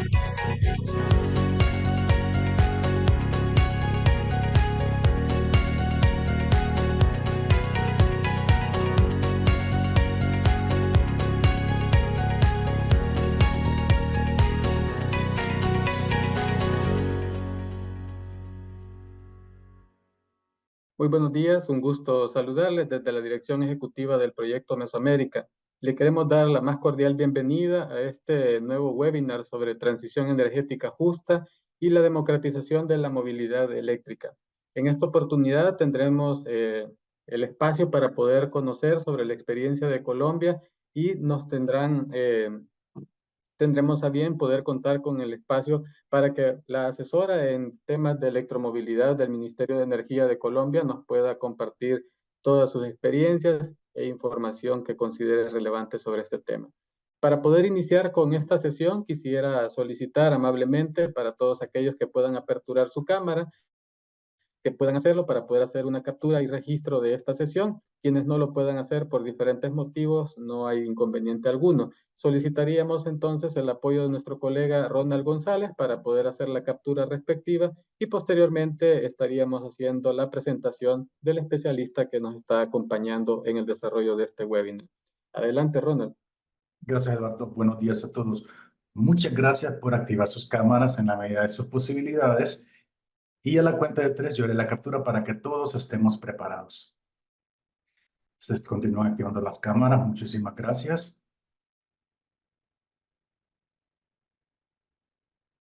Muy buenos días, un gusto saludarles desde la Dirección Ejecutiva del Proyecto Mesoamérica. Le queremos dar la más cordial bienvenida a este nuevo webinar sobre transición energética justa y la democratización de la movilidad eléctrica. En esta oportunidad tendremos el espacio para poder conocer sobre la experiencia de Colombia y nos tendremos a bien poder contar con el espacio para que la asesora en temas de electromovilidad del Ministerio de Energía de Colombia nos pueda compartir todas sus experiencias e información que considere relevante sobre este tema. Para poder iniciar con esta sesión, quisiera solicitar amablemente para todos aquellos que puedan aperturar su cámara, que puedan hacerlo para poder hacer una captura y registro de esta sesión. Quienes no lo puedan hacer por diferentes motivos, no hay inconveniente alguno. Solicitaríamos entonces el apoyo de nuestro colega Ronald González para poder hacer la captura respectiva y posteriormente estaríamos haciendo la presentación del especialista que nos está acompañando en el desarrollo de este webinar. Adelante, Ronald. Gracias, Eduardo. Buenos días a todos. Muchas gracias por activar sus cámaras en la medida de sus posibilidades. Y a la cuenta de 3 yo haré la captura para que todos estemos preparados. Se continúan activando las cámaras. Muchísimas gracias.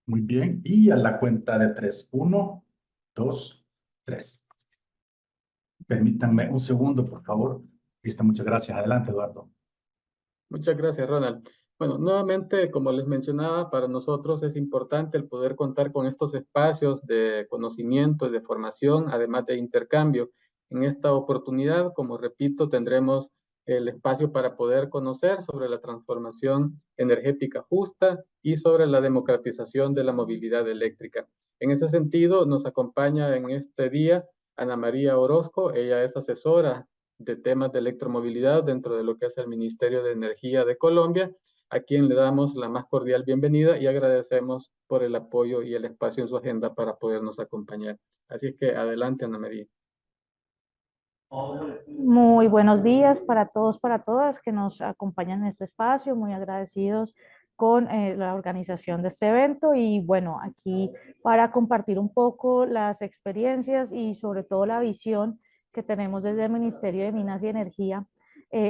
Muy bien. Y a la cuenta de 3. 1, 2, 3. Permítanme un segundo, por favor. Listo, muchas gracias. Adelante, Eduardo. Muchas gracias, Ronald. Bueno, nuevamente, como les mencionaba, para nosotros es importante el poder contar con estos espacios de conocimiento y de formación, además de intercambio. En esta oportunidad, como repito, tendremos el espacio para poder conocer sobre la transformación energética justa y sobre la democratización de la movilidad eléctrica. En ese sentido, nos acompaña en este día Ana María Orozco. Ella es asesora de temas de electromovilidad dentro de lo que es el Ministerio de Energía de Colombia, a quien le damos la más cordial bienvenida y agradecemos por el apoyo y el espacio en su agenda para podernos acompañar. Así es que adelante, Ana María. Muy buenos días para todos, para todas que nos acompañan en este espacio, muy agradecidos con la organización de este evento y bueno, aquí para compartir un poco las experiencias y sobre todo la visión que tenemos desde el Ministerio de Minas y Energía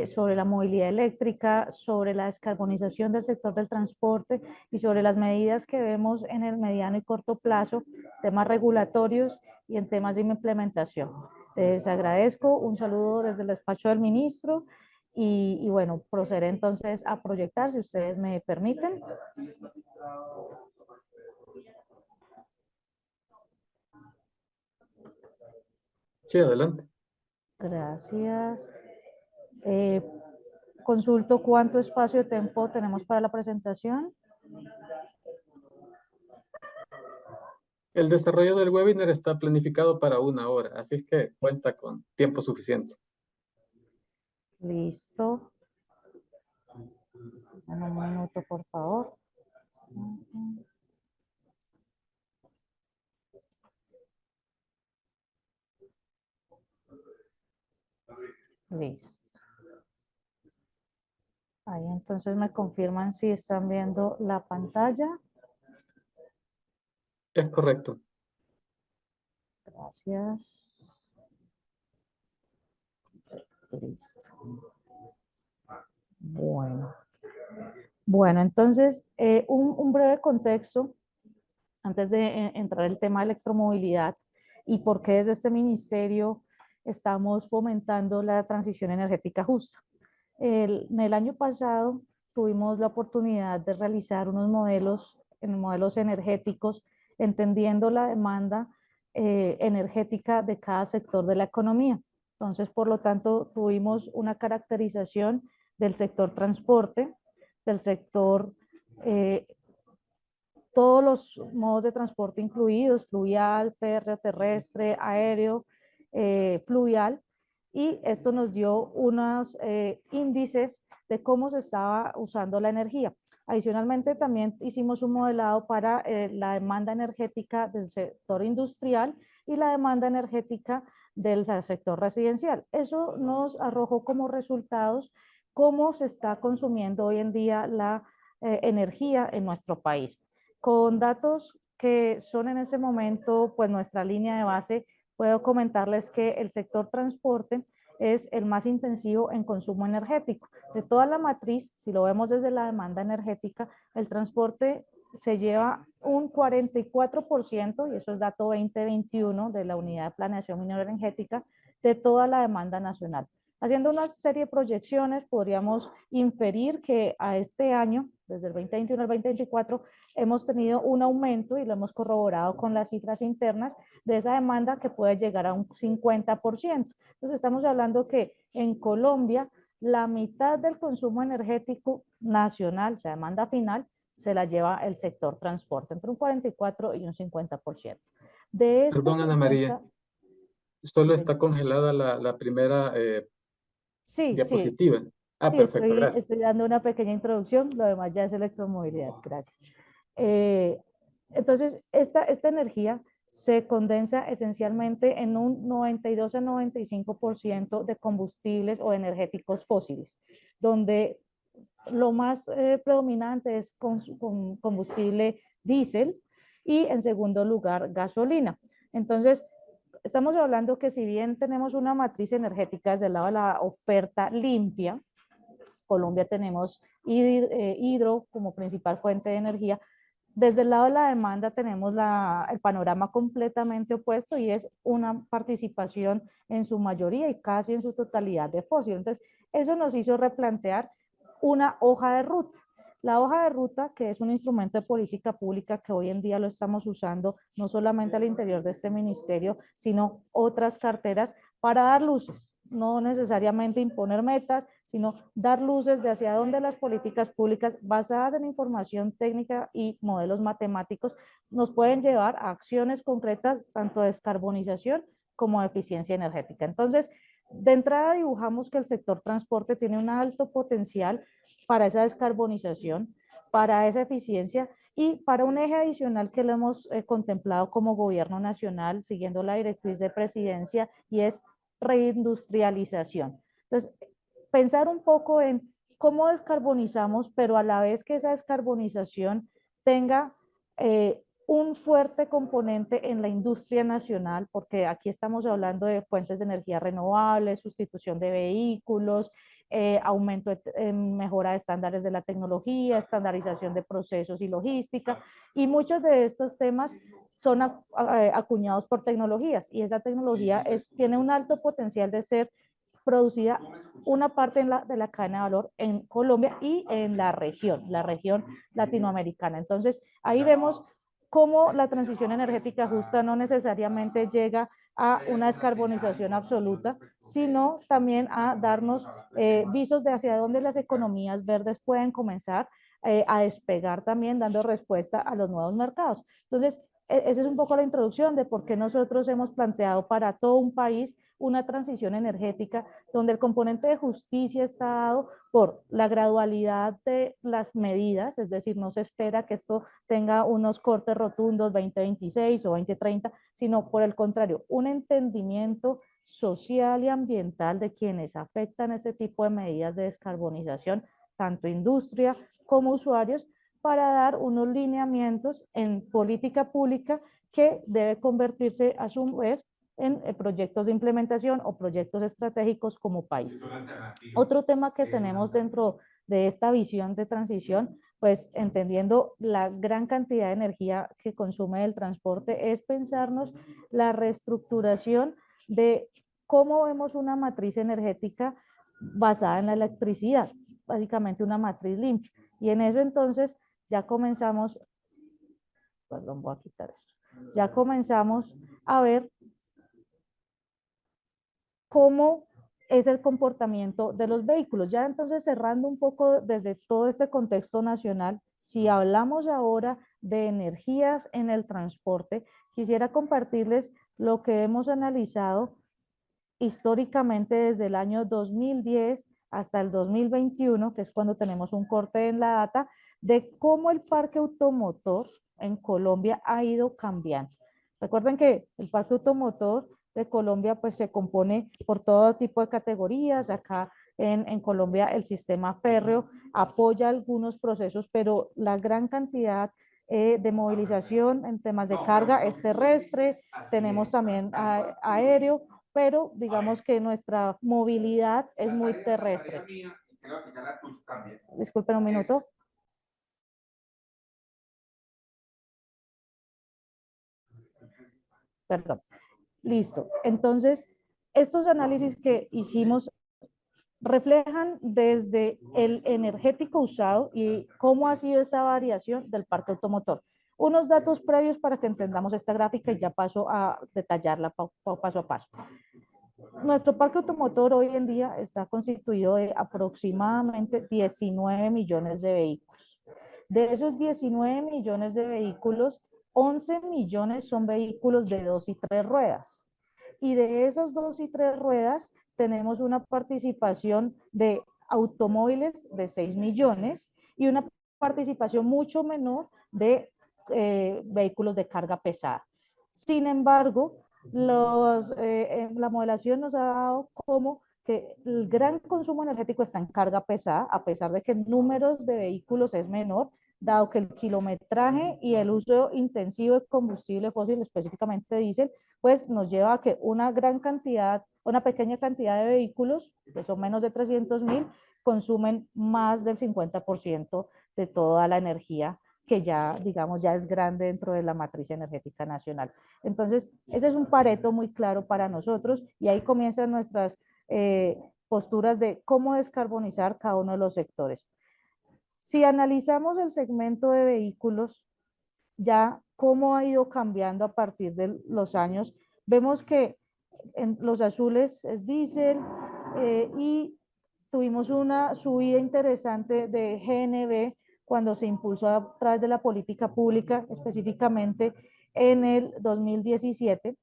sobre la movilidad eléctrica, sobre la descarbonización del sector del transporte y sobre las medidas que vemos en el mediano y corto plazo, temas regulatorios y en temas de implementación. Les agradezco, un saludo desde el despacho del ministro y bueno, procederé entonces a proyectar, si ustedes me permiten. Sí, adelante. Gracias. Consulto cuánto espacio de tiempo tenemos para la presentación. El desarrollo del webinar está planificado para 1 hora, así es que cuenta con tiempo suficiente. Listo. Un minuto, por favor. Listo. Ahí entonces me confirman si están viendo la pantalla. Es correcto. Gracias. Listo. Bueno, entonces un breve contexto antes de entrar el tema de electromovilidad y por qué desde este ministerio estamos fomentando la transición energética justa. En el año pasado tuvimos la oportunidad de realizar unos modelos energéticos, entendiendo la demanda energética de cada sector de la economía. Entonces, por lo tanto, tuvimos una caracterización del sector transporte, del sector, todos los modos de transporte incluidos, fluvial, férreo, terrestre, aéreo, fluvial, y esto nos dio unos índices de cómo se estaba usando la energía. Adicionalmente, también hicimos un modelado para la demanda energética del sector industrial y la demanda energética del sector residencial. Eso nos arrojó como resultados cómo se está consumiendo hoy en día la energía en nuestro país. Con datos que son en ese momento, pues nuestra línea de base, puedo comentarles que el sector transporte es el más intensivo en consumo energético. De toda la matriz, si lo vemos desde la demanda energética, el transporte se lleva un 44%, y eso es dato 2021 de la Unidad de Planeación Minera Energética, de toda la demanda nacional. Haciendo una serie de proyecciones, podríamos inferir que a este año, desde el 2021 al 2024, hemos tenido un aumento, y lo hemos corroborado con las cifras internas, de esa demanda que puede llegar a un 50%. Entonces estamos hablando que en Colombia la mitad del consumo energético nacional, o sea, demanda final, se la lleva el sector transporte, entre un 44 y un 50%. De este Perdón, Ana María, 50, solo sí, está congelada la primera sí, sí, diapositiva. Ah, sí, perfecto, gracias. estoy dando una pequeña introducción, lo demás ya es electromovilidad, gracias. Eh, entonces, esta energía se condensa esencialmente en un 92 a 95% de combustibles o energéticos fósiles, donde lo más predominante es con combustible diésel y en segundo lugar gasolina. Entonces, estamos hablando que si bien tenemos una matriz energética desde el lado de la oferta limpia, Colombia tenemos hidro como principal fuente de energía. Desde el lado de la demanda tenemos el panorama completamente opuesto, y es una participación en su mayoría y casi en su totalidad de fósil. Entonces, eso nos hizo replantear una hoja de ruta. La hoja de ruta, que es un instrumento de política pública que hoy en día lo estamos usando no solamente al interior de este ministerio, sino otras carteras para dar luces, no necesariamente imponer metas, sino dar luces de hacia dónde las políticas públicas basadas en información técnica y modelos matemáticos nos pueden llevar a acciones concretas, tanto de descarbonización como de eficiencia energética. Entonces, de entrada dibujamos que el sector transporte tiene un alto potencial para esa descarbonización, para esa eficiencia y para un eje adicional que lo hemos contemplado como gobierno nacional, siguiendo la directriz de presidencia, y es reindustrialización. Entonces, pensar un poco en cómo descarbonizamos, pero a la vez que esa descarbonización tenga un fuerte componente en la industria nacional, porque aquí estamos hablando de fuentes de energía renovables, sustitución de vehículos, aumento, mejora de estándares de la tecnología, estandarización de procesos y logística, y muchos de estos temas son acuñados por tecnologías, y esa tecnología tiene un alto potencial de ser producida una parte de la cadena de valor en Colombia y en la región latinoamericana. Entonces, ahí vemos cómo la transición energética justa no necesariamente llega a una descarbonización absoluta, sino también a darnos visos de hacia dónde las economías verdes pueden comenzar a despegar también, dando respuesta a los nuevos mercados. Entonces, esa es un poco la introducción de por qué nosotros hemos planteado para todo un país una transición energética donde el componente de justicia está dado por la gradualidad de las medidas, es decir, no se espera que esto tenga unos cortes rotundos 2026 o 2030, sino por el contrario, un entendimiento social y ambiental de quienes afectan ese tipo de medidas de descarbonización, tanto industria como usuarios, para dar unos lineamientos en política pública que debe convertirse a su vez en proyectos de implementación o proyectos estratégicos como país. Otro tema que tenemos dentro de esta visión de transición, pues entendiendo la gran cantidad de energía que consume el transporte, es pensarnos la reestructuración de cómo vemos una matriz energética basada en la electricidad, básicamente una matriz limpia. Y en eso entonces ya comenzamos, perdón, voy a quitar esto, ya comenzamos a ver cómo es el comportamiento de los vehículos. Ya entonces cerrando un poco desde todo este contexto nacional, si hablamos ahora de energías en el transporte, quisiera compartirles lo que hemos analizado históricamente desde el año 2010 hasta el 2021, que es cuando tenemos un corte en la data, de cómo el parque automotor en Colombia ha ido cambiando. Recuerden que el parque automotor de Colombia pues se compone por todo tipo de categorías. Acá en Colombia el sistema férreo apoya algunos procesos, pero la gran cantidad de movilización en temas de carga es terrestre, tenemos también aéreo, pero digamos que nuestra movilidad es muy terrestre. Disculpen un minuto. Perdón. Listo. Entonces, estos análisis que hicimos reflejan desde el energético usado y cómo ha sido esa variación del parque automotor. Unos datos previos para que entendamos esta gráfica y ya paso a detallarla paso a paso. Nuestro parque automotor hoy en día está constituido de aproximadamente 19 millones de vehículos. De esos 19 millones de vehículos, 11 millones son vehículos de 2 y 3 ruedas. Y de esos 2 y 3 ruedas tenemos una participación de automóviles de 6 millones y una participación mucho menor de vehículos de carga pesada. Sin embargo, la modelación nos ha dado como que el gran consumo energético está en carga pesada, a pesar de que el número de vehículos es menor, dado que el kilometraje y el uso intensivo de combustible fósil, específicamente diésel, pues nos lleva a que una pequeña cantidad de vehículos, que son menos de 300.000, consumen más del 50% de toda la energía que ya, digamos, ya es grande dentro de la matriz energética nacional. Entonces, ese es un pareto muy claro para nosotros y ahí comienzan nuestras posturas de cómo descarbonizar cada uno de los sectores. Si analizamos el segmento de vehículos, ya cómo ha ido cambiando a partir de los años, vemos que en los azules es diésel y tuvimos una subida interesante de GNV cuando se impulsó a través de la política pública, específicamente en el 2017,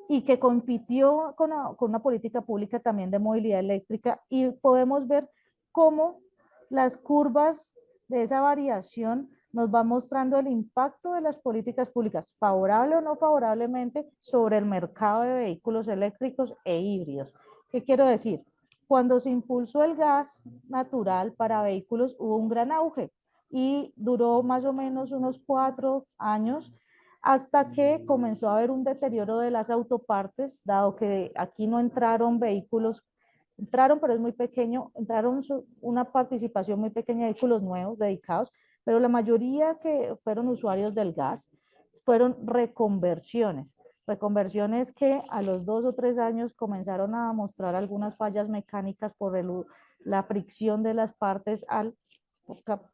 y que compitió con una política pública también de movilidad eléctrica, y podemos ver cómo las curvas de esa variación nos va mostrando el impacto de las políticas públicas, favorable o no favorablemente, sobre el mercado de vehículos eléctricos e híbridos. ¿Qué quiero decir? Cuando se impulsó el gas natural para vehículos hubo un gran auge y duró más o menos unos 4 años hasta que comenzó a haber un deterioro de las autopartes, dado que aquí no entraron vehículos, entraron pero es muy pequeño, entraron una participación muy pequeña de vehículos nuevos dedicados, pero la mayoría que fueron usuarios del gas fueron reconversiones que a los 2 o 3 años comenzaron a mostrar algunas fallas mecánicas por la fricción de las partes al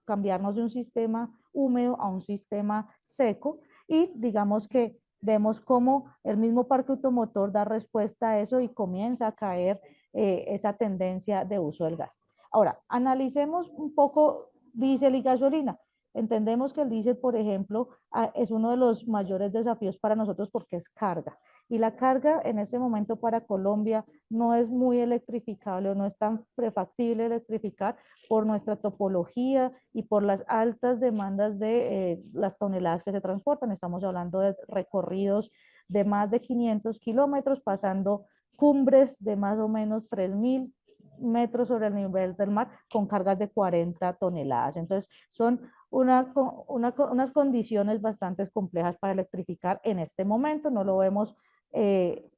cambiarnos de un sistema húmedo a un sistema seco, y digamos que vemos cómo el mismo parque automotor da respuesta a eso y comienza a caer esa tendencia de uso del gas. Ahora, analicemos un poco diésel y gasolina. Entendemos que el diésel, por ejemplo, es uno de los mayores desafíos para nosotros porque es carga. Y la carga en este momento para Colombia no es muy electrificable o no es tan prefactible electrificar por nuestra topología y por las altas demandas de las toneladas que se transportan. Estamos hablando de recorridos de más de 500 kilómetros, pasando cumbres de más o menos 3.000 metros sobre el nivel del mar con cargas de 40 toneladas. Entonces, son unas condiciones bastante complejas para electrificar en este momento. No lo vemos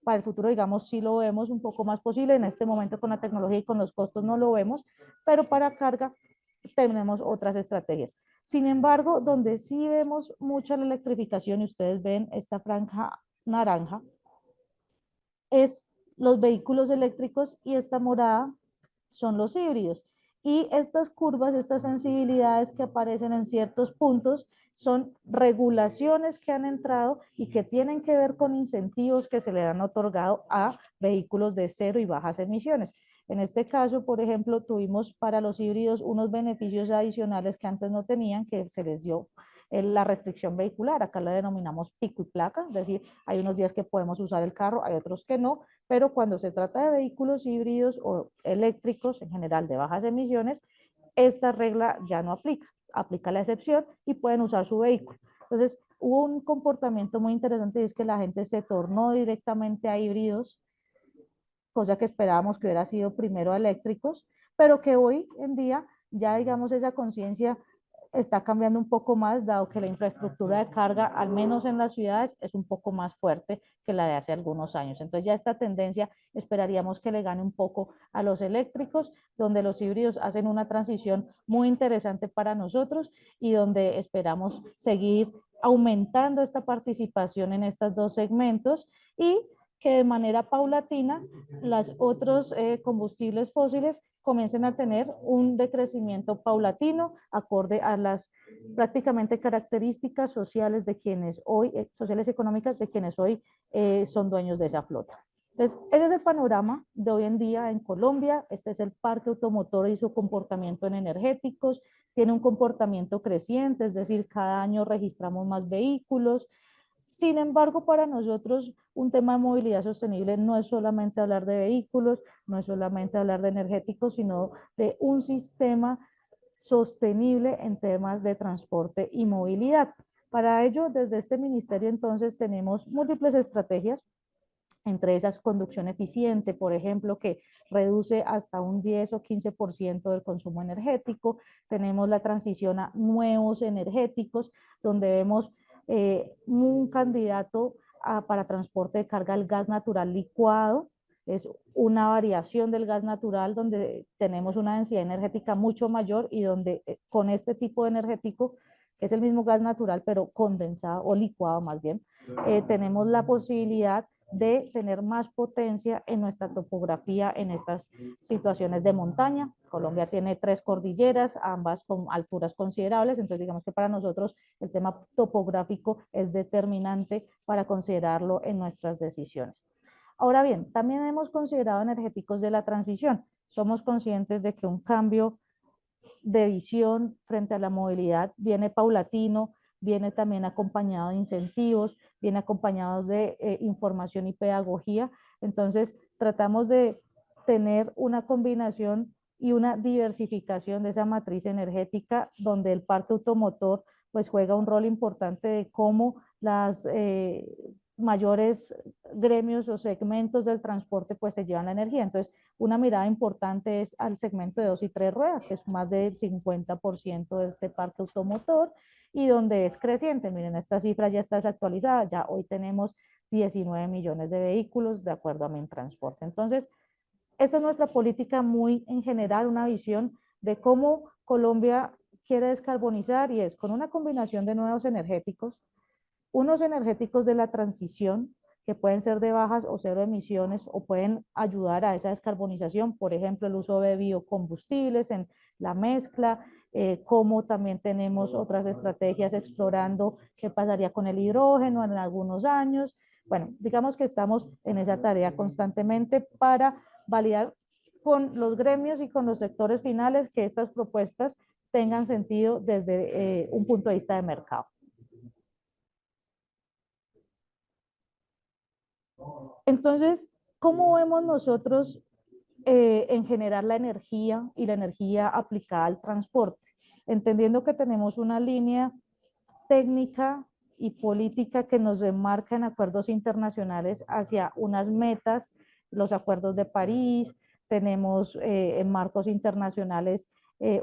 para el futuro, digamos, sí lo vemos un poco más posible. En este momento con la tecnología y con los costos no lo vemos, pero para carga tenemos otras estrategias. Sin embargo, donde sí vemos mucha la electrificación, y ustedes ven esta franja naranja, es los vehículos eléctricos, y esta morada son los híbridos. Y estas curvas, estas sensibilidades que aparecen en ciertos puntos, son regulaciones que han entrado y que tienen que ver con incentivos que se le han otorgado a vehículos de cero y bajas emisiones. En este caso, por ejemplo, tuvimos para los híbridos unos beneficios adicionales que antes no tenían, que se les dio la restricción vehicular, acá la denominamos pico y placa, es decir, hay unos días que podemos usar el carro, hay otros que no, pero cuando se trata de vehículos híbridos o eléctricos, en general de bajas emisiones, esta regla ya no aplica, aplica la excepción y pueden usar su vehículo. Entonces, hubo un comportamiento muy interesante y es que la gente se tornó directamente a híbridos, cosa que esperábamos que hubiera sido primero a eléctricos, pero que hoy en día ya digamos esa conciencia está cambiando un poco más, dado que la infraestructura de carga, al menos en las ciudades, es un poco más fuerte que la de hace algunos años. Entonces ya esta tendencia esperaríamos que le gane un poco a los eléctricos, donde los híbridos hacen una transición muy interesante para nosotros y donde esperamos seguir aumentando esta participación en estos dos segmentos y que de manera paulatina los otros combustibles fósiles comiencen a tener un decrecimiento paulatino acorde a las prácticamente características sociales de quienes hoy, sociales y económicas de quienes hoy son dueños de esa flota. Entonces, ese es el panorama de hoy en día en Colombia. Este es el parque automotor y su comportamiento en energéticos. Tiene un comportamiento creciente, es decir, cada año registramos más vehículos. Sin embargo, para nosotros un tema de movilidad sostenible no es solamente hablar de vehículos, no es solamente hablar de energéticos, sino de un sistema sostenible en temas de transporte y movilidad. Para ello, desde este ministerio entonces tenemos múltiples estrategias, entre esas conducción eficiente, por ejemplo, que reduce hasta un 10 o 15% del consumo energético. Tenemos la transición a nuevos energéticos, donde vemos un candidato para transporte de carga al gas natural licuado. Es una variación del gas natural donde tenemos una densidad energética mucho mayor y donde con este tipo de energético, que es el mismo gas natural, pero condensado o licuado más bien, tenemos la posibilidad de tener más potencia en nuestra topografía en estas situaciones de montaña. Colombia tiene 3 cordilleras, ambas con alturas considerables, entonces digamos que para nosotros el tema topográfico es determinante para considerarlo en nuestras decisiones. Ahora bien, también hemos considerado energéticos de la transición. Somos conscientes de que un cambio de visión frente a la movilidad viene paulatino, viene también acompañado de incentivos, viene acompañado de información y pedagogía. Entonces, tratamos de tener una combinación y una diversificación de esa matriz energética donde el parque automotor pues juega un rol importante de cómo las mayores gremios o segmentos del transporte pues se llevan la energía. Entonces, una mirada importante es al segmento de 2 y 3 ruedas, que es más del 50% de este parque automotor y donde es creciente. Miren, esta cifra ya está desactualizada, ya hoy tenemos 19 millones de vehículos de acuerdo a Mintransporte. Entonces, esta es nuestra política muy en general, una visión de cómo Colombia quiere descarbonizar y es con una combinación de nuevos energéticos, unos energéticos de la transición que pueden ser de bajas o cero emisiones o pueden ayudar a esa descarbonización, por ejemplo, el uso de biocombustibles en la mezcla, como también tenemos otras estrategias explorando qué pasaría con el hidrógeno en algunos años. Bueno, digamos que estamos en esa tarea constantemente para validar con los gremios y con los sectores finales que estas propuestas tengan sentido desde un punto de vista de mercado. Entonces, ¿cómo vemos nosotros en generar la energía y la energía aplicada al transporte? Entendiendo que tenemos una línea técnica y política que nos enmarca en acuerdos internacionales hacia unas metas, los acuerdos de París, tenemos en marcos internacionales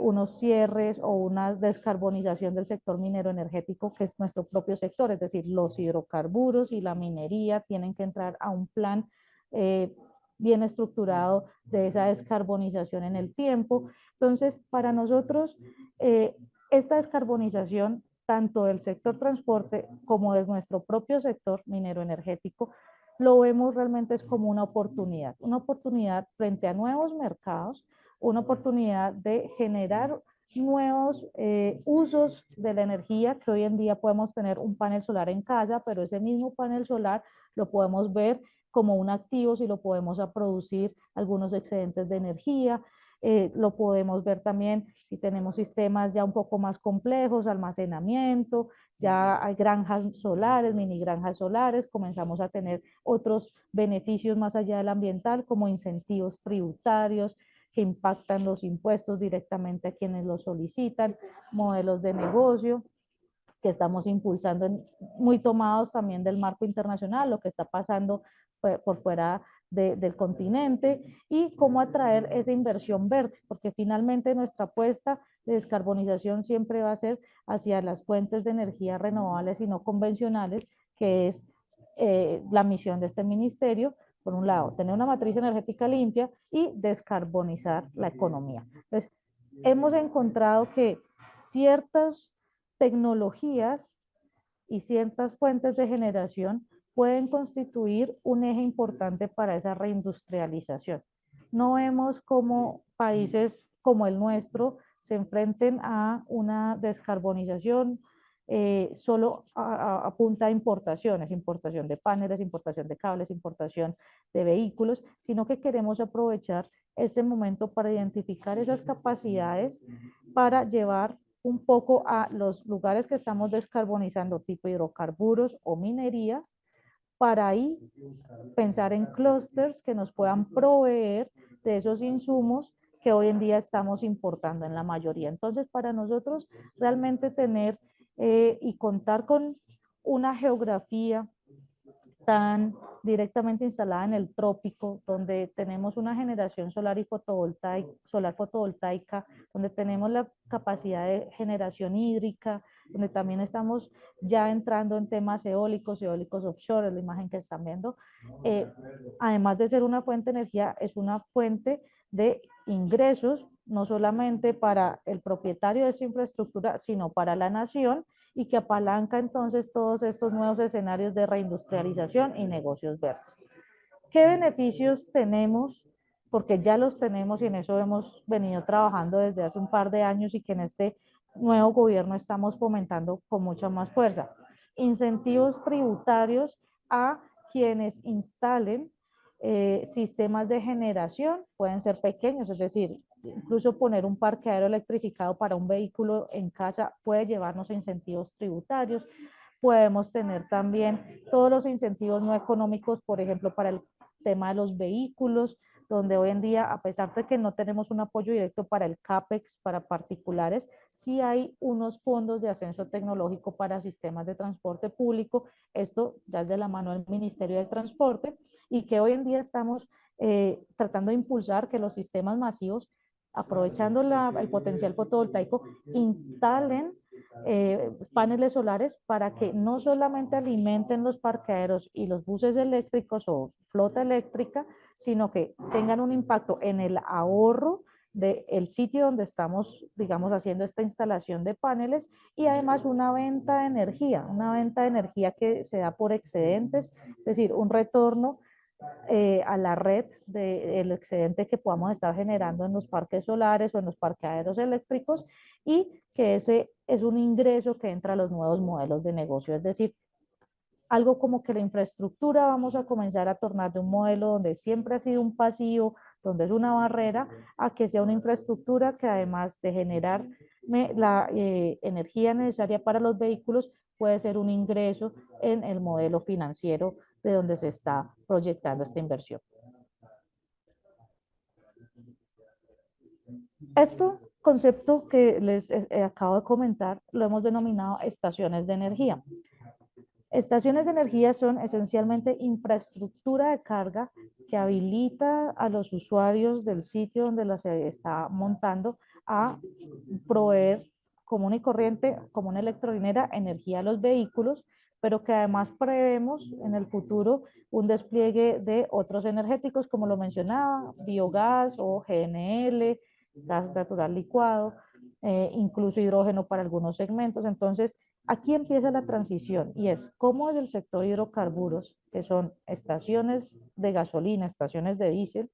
unos cierres o una descarbonización del sector minero energético, que es nuestro propio sector, es decir, los hidrocarburos y la minería tienen que entrar a un plan bien estructurado de esa descarbonización en el tiempo. Entonces, para nosotros, esta descarbonización, tanto del sector transporte como de nuestro propio sector minero energético, lo vemos realmente es como una oportunidad frente a nuevos mercados, una oportunidad de generar nuevos usos de la energía, que hoy en día podemos tener un panel solar en casa, pero ese mismo panel solar lo podemos ver como un activo si lo podemos a producir algunos excedentes de energía. Lo podemos ver también si tenemos sistemas ya un poco más complejos, almacenamiento, ya hay granjas solares, mini granjas solares, comenzamos a tener otros beneficios más allá del ambiental, como incentivos tributarios que impactan los impuestos directamente a quienes los solicitan, modelos de negocio que estamos impulsando, muy tomados también del marco internacional, lo que está pasando por fuera del continente, y cómo atraer esa inversión verde, porque finalmente nuestra apuesta de descarbonización siempre va a ser hacia las fuentes de energía renovables y no convencionales, que es la misión de este ministerio. Por un lado, tener una matriz energética limpia y descarbonizar la economía. Entonces, hemos encontrado que ciertas tecnologías y ciertas fuentes de generación pueden constituir un eje importante para esa reindustrialización. No vemos cómo países como el nuestro se enfrenten a una descarbonización solo a punta de importaciones, importación de paneles, importación de cables, importación de vehículos, sino que queremos aprovechar ese momento para identificar esas capacidades para llevar un poco a los lugares que estamos descarbonizando, tipo hidrocarburos o minería, para ahí pensar en clústeres que nos puedan proveer de esos insumos que hoy en día estamos importando en la mayoría. Entonces, para nosotros realmente tener y contar con una geografía tan directamente instalada en el trópico, donde tenemos una generación solar y fotovoltaica, donde tenemos la capacidad de generación hídrica, donde también estamos ya entrando en temas eólicos offshore, es la imagen que están viendo. Además de ser una fuente de energía, es una fuente de ingresos, no solamente para el propietario de esa infraestructura, sino para la nación, y que apalanca entonces todos estos nuevos escenarios de reindustrialización y negocios verdes. ¿Qué beneficios tenemos? Porque ya los tenemos y en eso hemos venido trabajando desde hace un par de años y que en este nuevo gobierno estamos fomentando con mucha más fuerza. Incentivos tributarios a quienes instalen sistemas de generación, pueden ser pequeños, es decir, incluso poner un parqueadero electrificado para un vehículo en casa puede llevarnos a incentivos tributarios. Podemos tener también todos los incentivos no económicos, por ejemplo, para el tema de los vehículos, donde hoy en día, a pesar de que no tenemos un apoyo directo para el CAPEX, para particulares, sí hay unos fondos de ascenso tecnológico para sistemas de transporte público. Esto ya es de la mano del Ministerio de Transporte, y que hoy en día estamos tratando de impulsar que los sistemas masivos, aprovechando el potencial fotovoltaico, instalen paneles solares para que no solamente alimenten los parqueaderos y los buses eléctricos o flota eléctrica, sino que tengan un impacto en el ahorro del sitio donde estamos, digamos, haciendo esta instalación de paneles, y además una venta de energía que se da por excedentes, es decir, un retorno a la red del excedente que podamos estar generando en los parques solares o en los parqueaderos eléctricos, y que ese es un ingreso que entra a los nuevos modelos de negocio. Es decir, algo como que la infraestructura vamos a comenzar a tornar de un modelo donde siempre ha sido un pasivo, donde es una barrera, a que sea una infraestructura que, además de generar la energía necesaria para los vehículos, puede ser un ingreso en el modelo financiero de donde se está proyectando esta inversión. Este concepto que les acabo de comentar lo hemos denominado estaciones de energía. Estaciones de energía son esencialmente infraestructura de carga que habilita a los usuarios del sitio donde se está montando a proveer común y corriente, como una electrolinera, energía a los vehículos, pero que además prevemos en el futuro un despliegue de otros energéticos, como lo mencionaba, biogás o GNL, gas natural licuado, incluso hidrógeno para algunos segmentos. Entonces, aquí empieza la transición, y es cómo desde el sector hidrocarburos, que son estaciones de gasolina, estaciones de diésel,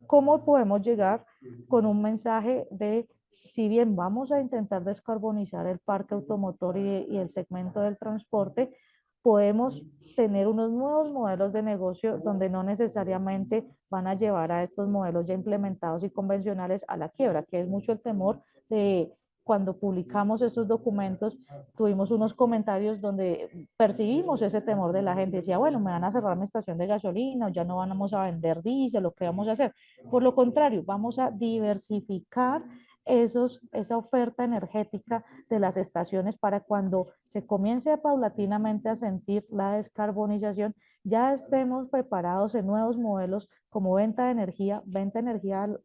cómo podemos llegar con un mensaje de, si bien vamos a intentar descarbonizar el parque automotor y el segmento del transporte, podemos tener unos nuevos modelos de negocio donde no necesariamente van a llevar a estos modelos ya implementados y convencionales a la quiebra, que es mucho el temor de cuando publicamos estos documentos. Tuvimos unos comentarios donde percibimos ese temor de la gente. Decía, bueno, me van a cerrar mi estación de gasolina, o ya no vamos a vender diésel, lo que vamos a hacer. Por lo contrario, vamos a diversificar esa oferta energética de las estaciones para cuando se comience paulatinamente a sentir la descarbonización, ya estemos preparados en nuevos modelos como venta de energía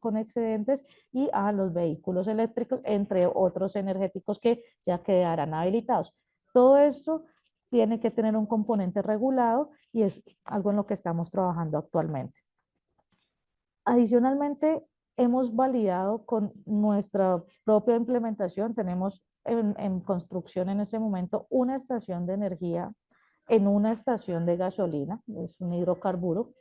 con excedentes y a los vehículos eléctricos, entre otros energéticos que ya quedarán habilitados. Todo esto tiene que tener un componente regulado y es algo en lo que estamos trabajando actualmente. Adicionalmente, hemos validado con nuestra propia implementación, tenemos en construcción en este momento una estación de energía en una estación de gasolina, es un hidrocarburo,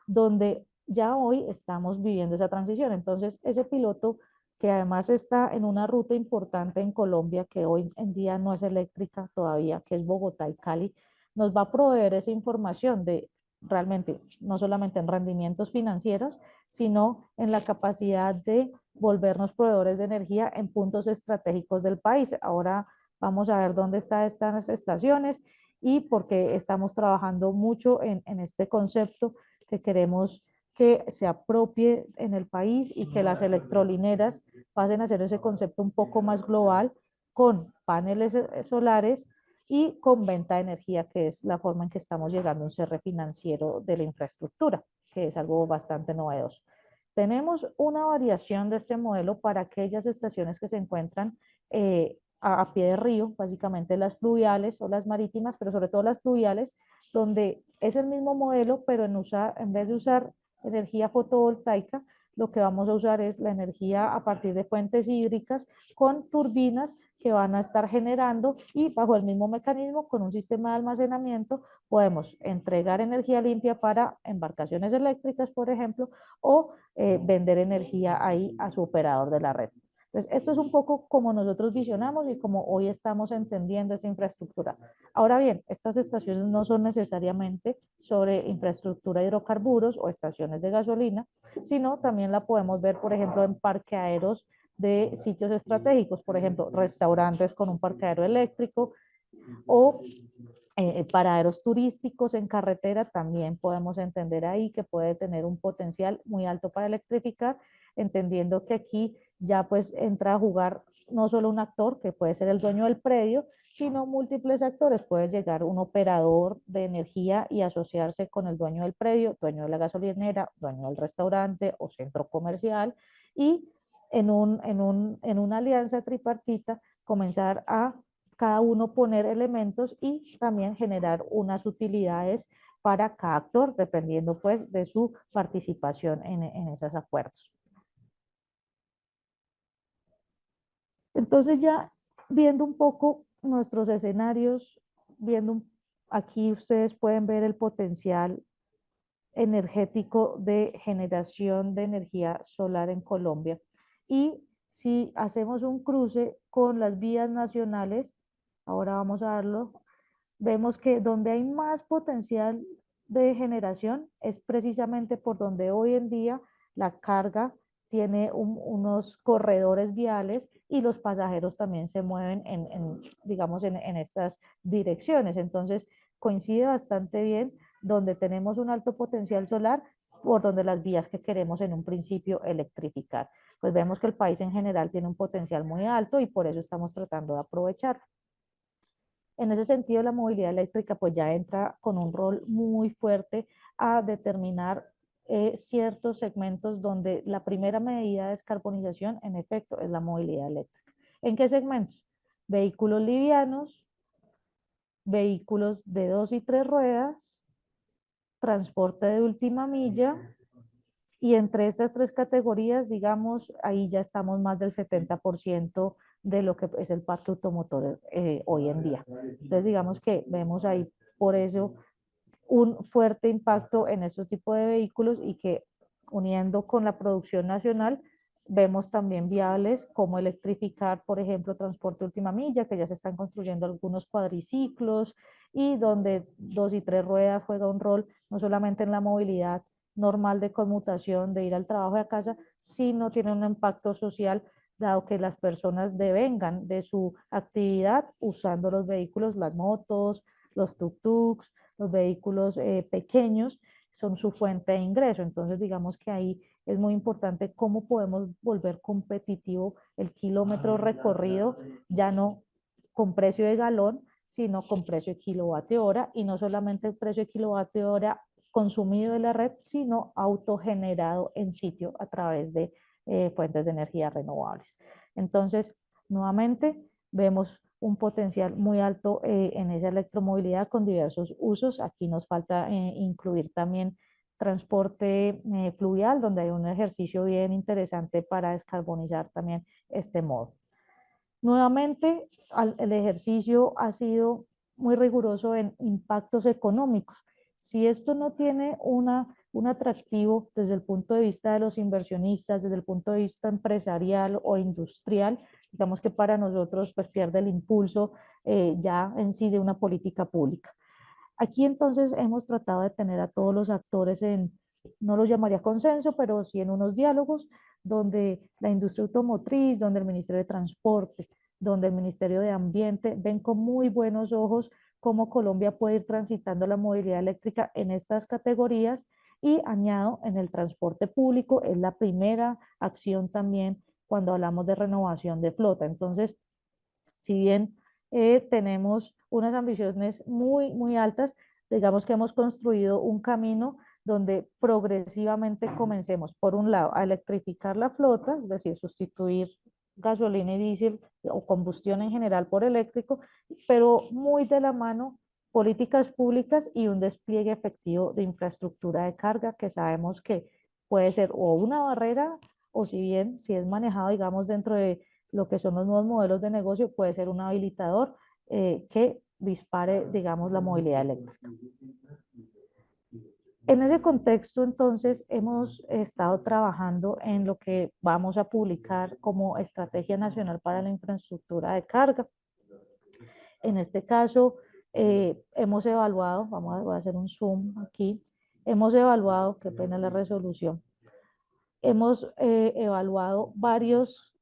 donde ya hoy estamos viviendo esa transición. Entonces, ese piloto que además está en una ruta importante en Colombia, que hoy en día no es eléctrica todavía, que es Bogotá y Cali, nos va a proveer esa información de realmente, no solamente en rendimientos financieros, sino en la capacidad de volvernos proveedores de energía en puntos estratégicos del país. Ahora vamos a ver dónde están estas estaciones y porque estamos trabajando mucho en este concepto que queremos que se apropie en el país y que las electrolineras pasen a ser ese concepto un poco más global con paneles solares y con venta de energía, que es la forma en que estamos llegando a un cierre financiero de la infraestructura, que es algo bastante novedoso. Tenemos una variación de este modelo para aquellas estaciones que se encuentran a pie de río, básicamente las fluviales o las marítimas, pero sobre todo las fluviales, donde es el mismo modelo, pero en vez de usar energía fotovoltaica, lo que vamos a usar es la energía a partir de fuentes hídricas con turbinas que van a estar generando y bajo el mismo mecanismo, con un sistema de almacenamiento, podemos entregar energía limpia para embarcaciones eléctricas, por ejemplo, o vender energía ahí a su operador de la red. Entonces, esto es un poco como nosotros visionamos y como hoy estamos entendiendo esa infraestructura. Ahora bien, estas estaciones no son necesariamente sobre infraestructura de hidrocarburos o estaciones de gasolina, sino también la podemos ver, por ejemplo, en parqueaderos de sitios estratégicos, por ejemplo, restaurantes con un parqueadero eléctrico o paraderos turísticos en carretera. También podemos entender ahí que puede tener un potencial muy alto para electrificar, entendiendo que aquí ya pues entra a jugar no solo un actor, que puede ser el dueño del predio, sino múltiples actores. Puede llegar un operador de energía y asociarse con el dueño del predio, dueño de la gasolinera, dueño del restaurante o centro comercial, y en una alianza tripartita comenzar a cada uno poner elementos y también generar unas utilidades para cada actor, dependiendo pues de su participación en esos acuerdos. Entonces ya viendo un poco nuestros escenarios, aquí ustedes pueden ver el potencial energético de generación de energía solar en Colombia. Y si hacemos un cruce con las vías nacionales, ahora vamos a verlo, vemos que donde hay más potencial de generación es precisamente por donde hoy en día la carga tiene unos corredores viales y los pasajeros también se mueven digamos, en estas direcciones. Entonces, coincide bastante bien donde tenemos un alto potencial solar por donde las vías que queremos en un principio electrificar. Pues vemos que el país en general tiene un potencial muy alto y por eso estamos tratando de aprovecharlo. En ese sentido, la movilidad eléctrica pues ya entra con un rol muy fuerte a determinar ciertos segmentos donde la primera medida de descarbonización, en efecto, es la movilidad eléctrica. ¿En qué segmentos? Vehículos livianos, vehículos de 2 y 3 ruedas, transporte de última milla, y entre estas tres categorías, digamos, ahí ya estamos más del 70% de lo que es el parque automotor hoy en día. Entonces, digamos que vemos ahí por eso un fuerte impacto en estos tipos de vehículos y que uniendo con la producción nacional Vemos también viables como electrificar, por ejemplo, transporte última milla, que ya se están construyendo algunos cuadriciclos y donde 2 y 3 ruedas juega un rol no solamente en la movilidad normal de conmutación, de ir al trabajo y a casa, sino tiene un impacto social, dado que las personas devengan de su actividad usando los vehículos, las motos, los tuk-tuks, los vehículos pequeños, son su fuente de ingreso. Entonces, digamos que ahí es muy importante cómo podemos volver competitivo el kilómetro recorrido, ya no con precio de galón, sino con precio de kilovatio hora, y no solamente el precio de kilovatio hora consumido de la red, sino autogenerado en sitio a través de fuentes de energía renovables. Entonces, nuevamente, vemos un potencial muy alto en esa electromovilidad con diversos usos. Aquí nos falta incluir también transporte fluvial, donde hay un ejercicio bien interesante para descarbonizar también este modo. Nuevamente, el ejercicio ha sido muy riguroso en impactos económicos. Si esto no tiene un atractivo desde el punto de vista de los inversionistas, desde el punto de vista empresarial o industrial, digamos que para nosotros pues pierde el impulso ya en sí de una política pública. Aquí entonces hemos tratado de tener a todos los actores en, no lo llamaría consenso, pero sí en unos diálogos donde la industria automotriz, donde el Ministerio de Transporte, donde el Ministerio de Ambiente ven con muy buenos ojos cómo Colombia puede ir transitando la movilidad eléctrica en estas categorías, y añado en el transporte público, es la primera acción también cuando hablamos de renovación de flota. Entonces, si bien tenemos unas ambiciones muy, muy altas, digamos que hemos construido un camino donde progresivamente comencemos, por un lado, a electrificar la flota, es decir, sustituir gasolina y diésel o combustión en general por eléctrico, pero muy de la mano políticas públicas y un despliegue efectivo de infraestructura de carga, que sabemos que puede ser o una barrera, o si bien, si es manejado, digamos, dentro de lo que son los nuevos modelos de negocio, puede ser un habilitador que dispare, digamos, la movilidad eléctrica. En ese contexto, entonces, hemos estado trabajando en lo que vamos a publicar como Estrategia Nacional para la Infraestructura de Carga. En este caso, hemos evaluado, voy a hacer un zoom aquí, hemos evaluado, qué pena la resolución, hemos evaluado varios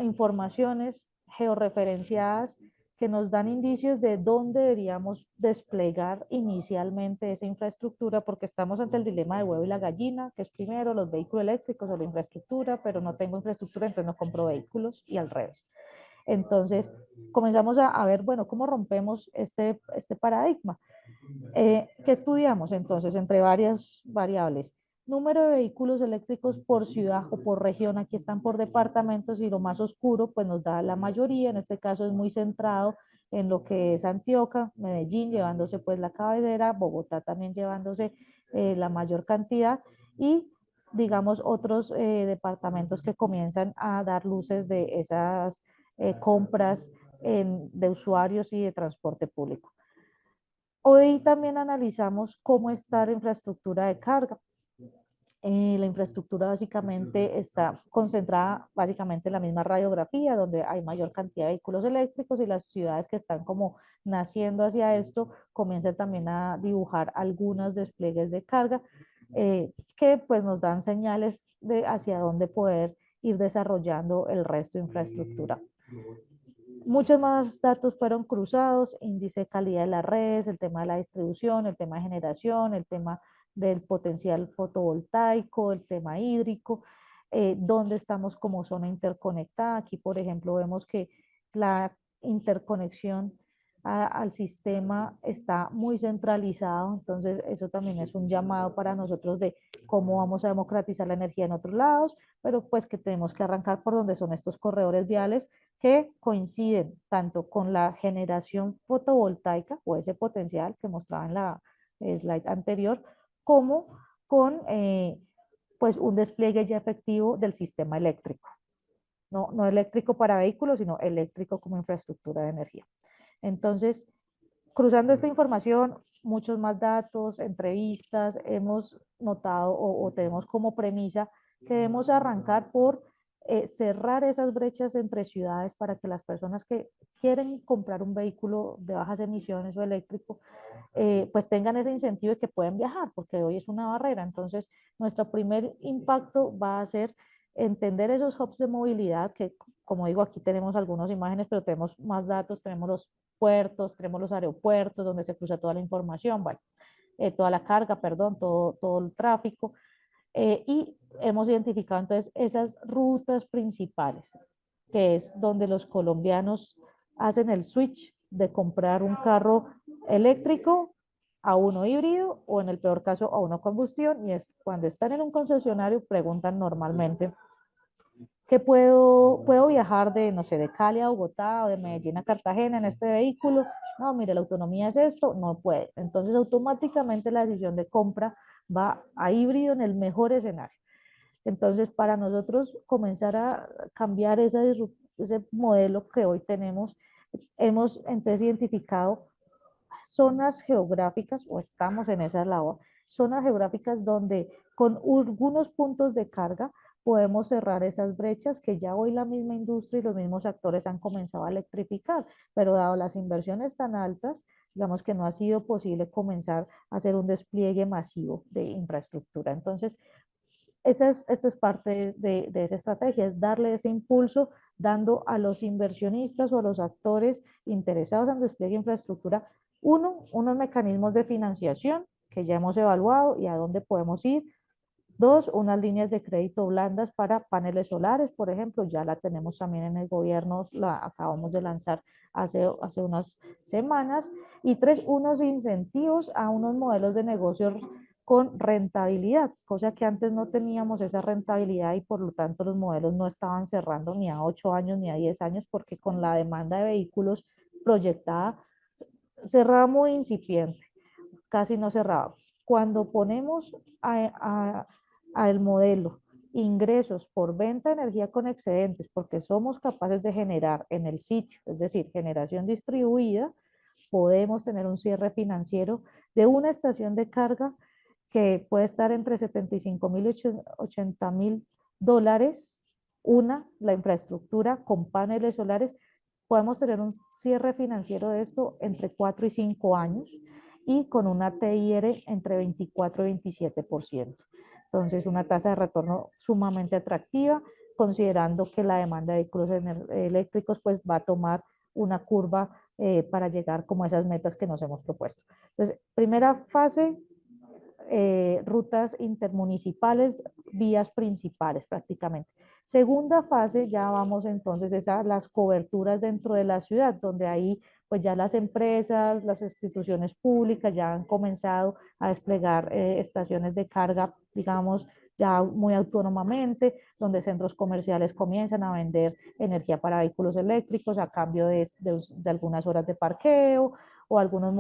informaciones georreferenciadas que nos dan indicios de dónde deberíamos desplegar inicialmente esa infraestructura, porque estamos ante el dilema del huevo y la gallina, que es primero los vehículos eléctricos o la infraestructura, pero no tengo infraestructura, entonces no compro vehículos, y al revés. Entonces, comenzamos a ver, bueno, cómo rompemos este paradigma. ¿Qué estudiamos entonces? Entre varias variables. Número de vehículos eléctricos por ciudad o por región, aquí están por departamentos, y lo más oscuro pues nos da la mayoría, en este caso es muy centrado en lo que es Antioquia, Medellín llevándose pues la cabecera, Bogotá también llevándose la mayor cantidad, y digamos otros departamentos que comienzan a dar luces de esas compras de usuarios y de transporte público. Hoy también analizamos cómo está la infraestructura de carga. La infraestructura básicamente está concentrada básicamente en la misma radiografía, donde hay mayor cantidad de vehículos eléctricos, y las ciudades que están como naciendo hacia esto comienzan también a dibujar algunos despliegues de carga que pues nos dan señales de hacia dónde poder ir desarrollando el resto de infraestructura. Muchos más datos fueron cruzados: índice de calidad de las redes, el tema de la distribución, el tema de generación, el tema del potencial fotovoltaico, el tema hídrico, dónde estamos como zona interconectada. Aquí, por ejemplo, vemos que la interconexión al sistema está muy centralizado, entonces eso también es un llamado para nosotros de cómo vamos a democratizar la energía en otros lados, pero pues que tenemos que arrancar por donde son estos corredores viales que coinciden tanto con la generación fotovoltaica o ese potencial que mostraba en la slide anterior, como con pues un despliegue ya efectivo del sistema eléctrico. No eléctrico para vehículos, sino eléctrico como infraestructura de energía. Entonces, cruzando esta información, muchos más datos, entrevistas, hemos notado o tenemos como premisa que debemos arrancar por cerrar esas brechas entre ciudades para que las personas que quieren comprar un vehículo de bajas emisiones o eléctrico, pues tengan ese incentivo de que pueden viajar, porque hoy es una barrera. Entonces, nuestro primer impacto va a ser entender esos hubs de movilidad, que como digo, aquí tenemos algunas imágenes, pero tenemos más datos, tenemos los puertos, tenemos los aeropuertos donde se cruza toda la información, bueno, toda la carga, perdón, todo el tráfico. Y hemos identificado entonces esas rutas principales, que es donde los colombianos hacen el switch de comprar un carro eléctrico a uno híbrido o en el peor caso a uno combustión, y es cuando están en un concesionario preguntan normalmente que puedo viajar de, no sé, de Cali a Bogotá o de Medellín a Cartagena en este vehículo. No, mire, la autonomía es esto, no puede. Entonces, automáticamente la decisión de compra va a híbrido en el mejor escenario. Entonces, para nosotros comenzar a cambiar ese modelo que hoy tenemos, hemos entonces identificado zonas geográficas, o estamos en esa labor, zonas geográficas donde con algunos puntos de carga podemos cerrar esas brechas que ya hoy la misma industria y los mismos actores han comenzado a electrificar, pero dado las inversiones tan altas, digamos que no ha sido posible comenzar a hacer un despliegue masivo de infraestructura. Entonces, esto es parte de esa estrategia, es darle ese impulso, dando a los inversionistas o a los actores interesados en despliegue de infraestructura, unos mecanismos de financiación que ya hemos evaluado y a dónde podemos ir. Dos, unas líneas de crédito blandas para paneles solares, por ejemplo, ya la tenemos también en el gobierno, la acabamos de lanzar hace unas semanas. Y tres, unos incentivos a unos modelos de negocios con rentabilidad, cosa que antes no teníamos esa rentabilidad y por lo tanto los modelos no estaban cerrando ni a 8 años ni a 10 años porque con la demanda de vehículos proyectada cerraba muy incipiente, casi no cerraba. Cuando ponemos al modelo ingresos por venta de energía con excedentes, porque somos capaces de generar en el sitio, es decir, generación distribuida, podemos tener un cierre financiero de una estación de carga que puede estar entre 75.000 y 80.000 dólares, la infraestructura con paneles solares. Podemos tener un cierre financiero de esto entre 4 y 5 años y con una TIR entre 24 y 27%. Entonces, una tasa de retorno sumamente atractiva, considerando que la demanda de vehículos eléctricos pues, va a tomar una curva para llegar como a esas metas que nos hemos propuesto. Entonces, primera fase, rutas intermunicipales, vías principales prácticamente. Segunda fase, ya vamos entonces a las coberturas dentro de la ciudad, donde ahí pues ya las empresas, las instituciones públicas ya han comenzado a desplegar estaciones de carga, digamos, ya muy autónomamente, donde centros comerciales comienzan a vender energía para vehículos eléctricos a cambio de algunas horas de parqueo o algunos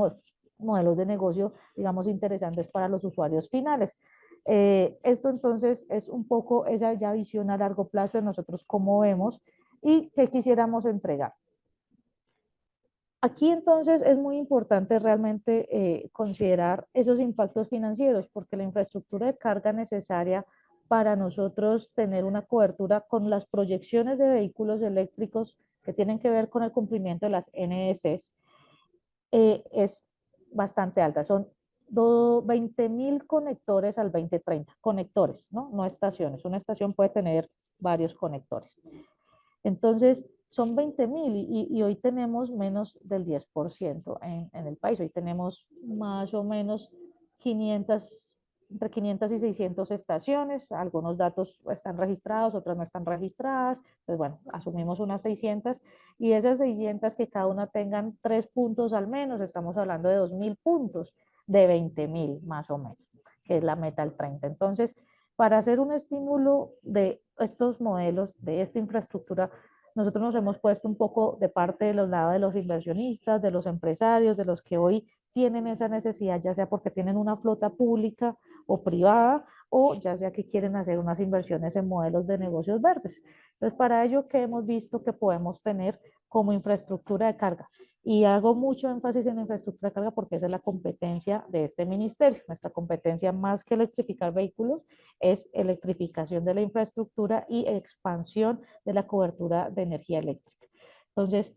modelos de negocio, digamos, interesantes para los usuarios finales. Esto entonces es un poco esa ya visión a largo plazo de nosotros cómo vemos y qué quisiéramos entregar. Aquí entonces es muy importante realmente considerar esos impactos financieros porque la infraestructura de carga necesaria para nosotros tener una cobertura con las proyecciones de vehículos eléctricos que tienen que ver con el cumplimiento de las NDCs es bastante alta. Son 20.000 conectores al 2030. Conectores, ¿no? No estaciones. Una estación puede tener varios conectores. Entonces, son 20.000 y hoy tenemos menos del 10% en el país. Hoy tenemos más o menos 500, entre 500 y 600 estaciones. Algunos datos están registrados, otras no están registradas. Entonces, bueno, asumimos unas 600 y esas 600 que cada una tengan 3 puntos al menos, estamos hablando de 2.000 puntos de 20.000 más o menos, que es la meta al 30. Entonces, para hacer un estímulo de estos modelos, de esta infraestructura, nosotros nos hemos puesto un poco de parte de los lados de los inversionistas, de los empresarios, de los que hoy tienen esa necesidad, ya sea porque tienen una flota pública o privada, o ya sea que quieren hacer unas inversiones en modelos de negocios verdes. Entonces, para ello, ¿qué hemos visto que podemos tener? como infraestructura de carga. Y hago mucho énfasis en la infraestructura de carga porque esa es la competencia de este ministerio. Nuestra competencia, más que electrificar vehículos, es electrificación de la infraestructura y expansión de la cobertura de energía eléctrica. Entonces,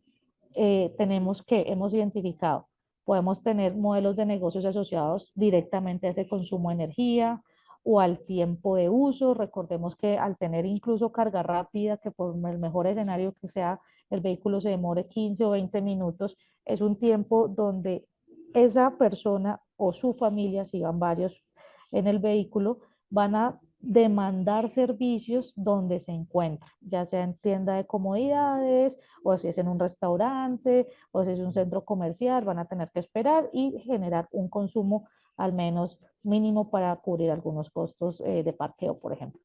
hemos identificado, podemos tener modelos de negocios asociados directamente a ese consumo de energía o al tiempo de uso. Recordemos que al tener incluso carga rápida, que por el mejor escenario que sea el vehículo se demore 15 o 20 minutos, es un tiempo donde esa persona o su familia, si van varios en el vehículo, van a demandar servicios donde se encuentra, ya sea en tienda de comodidades, o si es en un restaurante, o si es un centro comercial, van a tener que esperar y generar un consumo al menos mínimo para cubrir algunos costos de parqueo, por ejemplo.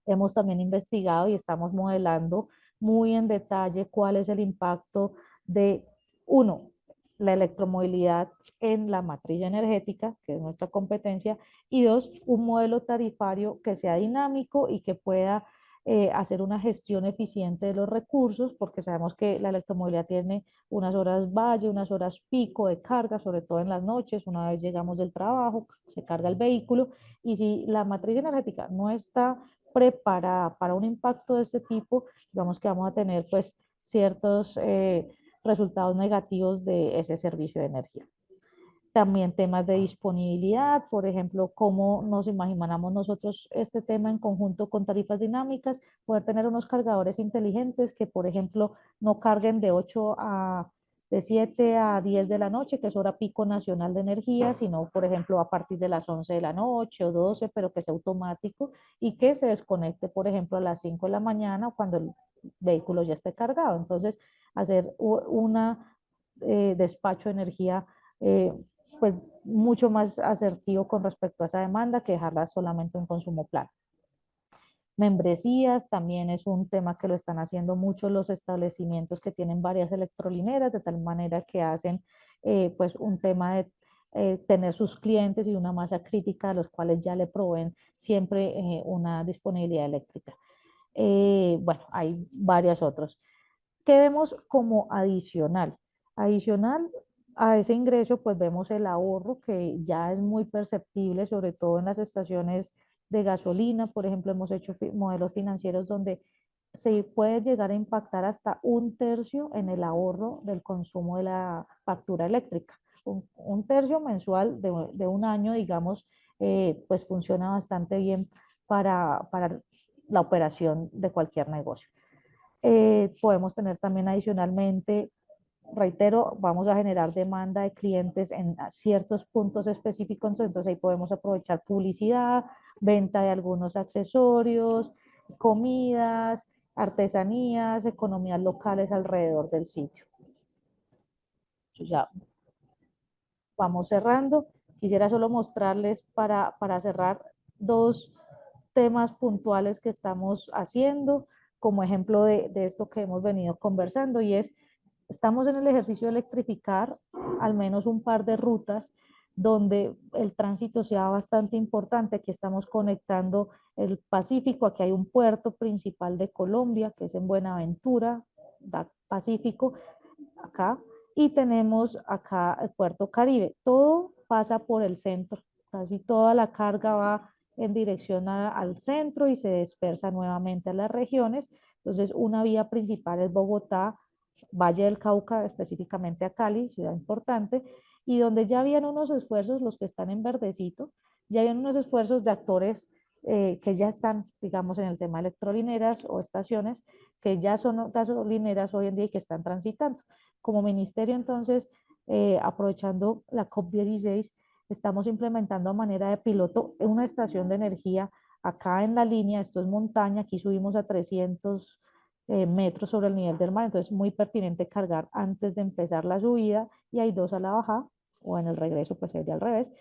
Hemos también investigado y estamos modelando muy en detalle cuál es el impacto de, uno, la electromovilidad en la matriz energética, que es nuestra competencia, y dos, un modelo tarifario que sea dinámico y que pueda hacer una gestión eficiente de los recursos, porque sabemos que la electromovilidad tiene unas horas valle, unas horas pico de carga, sobre todo en las noches, una vez llegamos del trabajo, se carga el vehículo, y si la matriz energética no está preparada para un impacto de este tipo, digamos que vamos a tener pues ciertos resultados negativos de ese servicio de energía. También temas de disponibilidad, por ejemplo, cómo nos imaginamos nosotros este tema en conjunto con tarifas dinámicas, poder tener unos cargadores inteligentes que, por ejemplo, no carguen de 7 a 10 de la noche, que es hora pico nacional de energía, sino, por ejemplo, a partir de las 11 de la noche o 12, pero que sea automático y que se desconecte, por ejemplo, a las 5 de la mañana cuando el vehículo ya esté cargado. Entonces, hacer una despacho de energía pues mucho más asertivo con respecto a esa demanda que dejarla solamente en consumo plano. Membresías también es un tema que lo están haciendo muchos los establecimientos que tienen varias electrolineras, de tal manera que hacen pues un tema de tener sus clientes y una masa crítica a los cuales ya le proveen siempre una disponibilidad eléctrica. Bueno, hay varios otros. ¿Qué vemos como adicional? Adicional a ese ingreso, pues vemos el ahorro que ya es muy perceptible, sobre todo en las estaciones de gasolina. Por ejemplo, hemos hecho modelos financieros donde se puede llegar a impactar hasta 1/3 en el ahorro del consumo de la factura eléctrica. Un tercio mensual de un año, digamos, pues funciona bastante bien para la operación de cualquier negocio. Podemos tener también adicionalmente, reitero, vamos a generar demanda de clientes en ciertos puntos específicos, entonces ahí podemos aprovechar publicidad, venta de algunos accesorios, comidas, artesanías, economías locales alrededor del sitio. Ya vamos cerrando. Quisiera solo mostrarles para cerrar dos temas puntuales que estamos haciendo como ejemplo de esto que hemos venido conversando, y es, estamos en el ejercicio de electrificar al menos un par de rutas donde el tránsito sea bastante importante. Aquí estamos conectando el Pacífico, aquí hay un puerto principal de Colombia, que es en Buenaventura, Pacífico, acá, y tenemos acá el puerto Caribe. Todo pasa por el centro, casi toda la carga va en dirección al centro y se dispersa nuevamente a las regiones. Entonces, una vía principal es Bogotá, Valle del Cauca, específicamente a Cali, ciudad importante, y donde ya habían unos esfuerzos, los que están en verdecito, ya habían unos esfuerzos de actores que ya están, digamos, en el tema de electrolineras o estaciones, que ya son gasolineras hoy en día y que están transitando. Como ministerio, entonces, aprovechando la COP16, estamos implementando a manera de piloto una estación de energía acá en la línea. Esto es montaña, aquí subimos a 300 metros sobre el nivel del mar, entonces es muy pertinente cargar antes de empezar la subida, y hay dos a la bajada, o en el regreso pues sería al revés.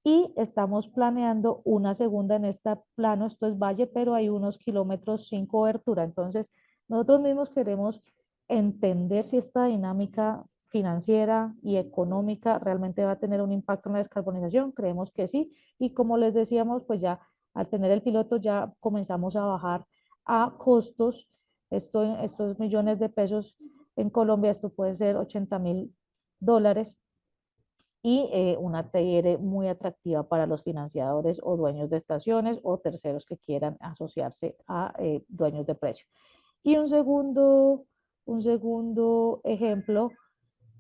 Y estamos planeando una segunda en este plano, esto es valle, pero hay unos kilómetros sin cobertura. Entonces, nosotros mismos queremos entender si esta dinámica financiera y económica realmente va a tener un impacto en la descarbonización. Creemos que sí, y como les decíamos, pues ya al tener el piloto ya comenzamos a bajar a costos estos millones de pesos En Colombia esto puede ser $80.000 y una TR muy atractiva para los financiadores o dueños de estaciones o terceros que quieran asociarse a dueños de precio. Y un segundo ejemplo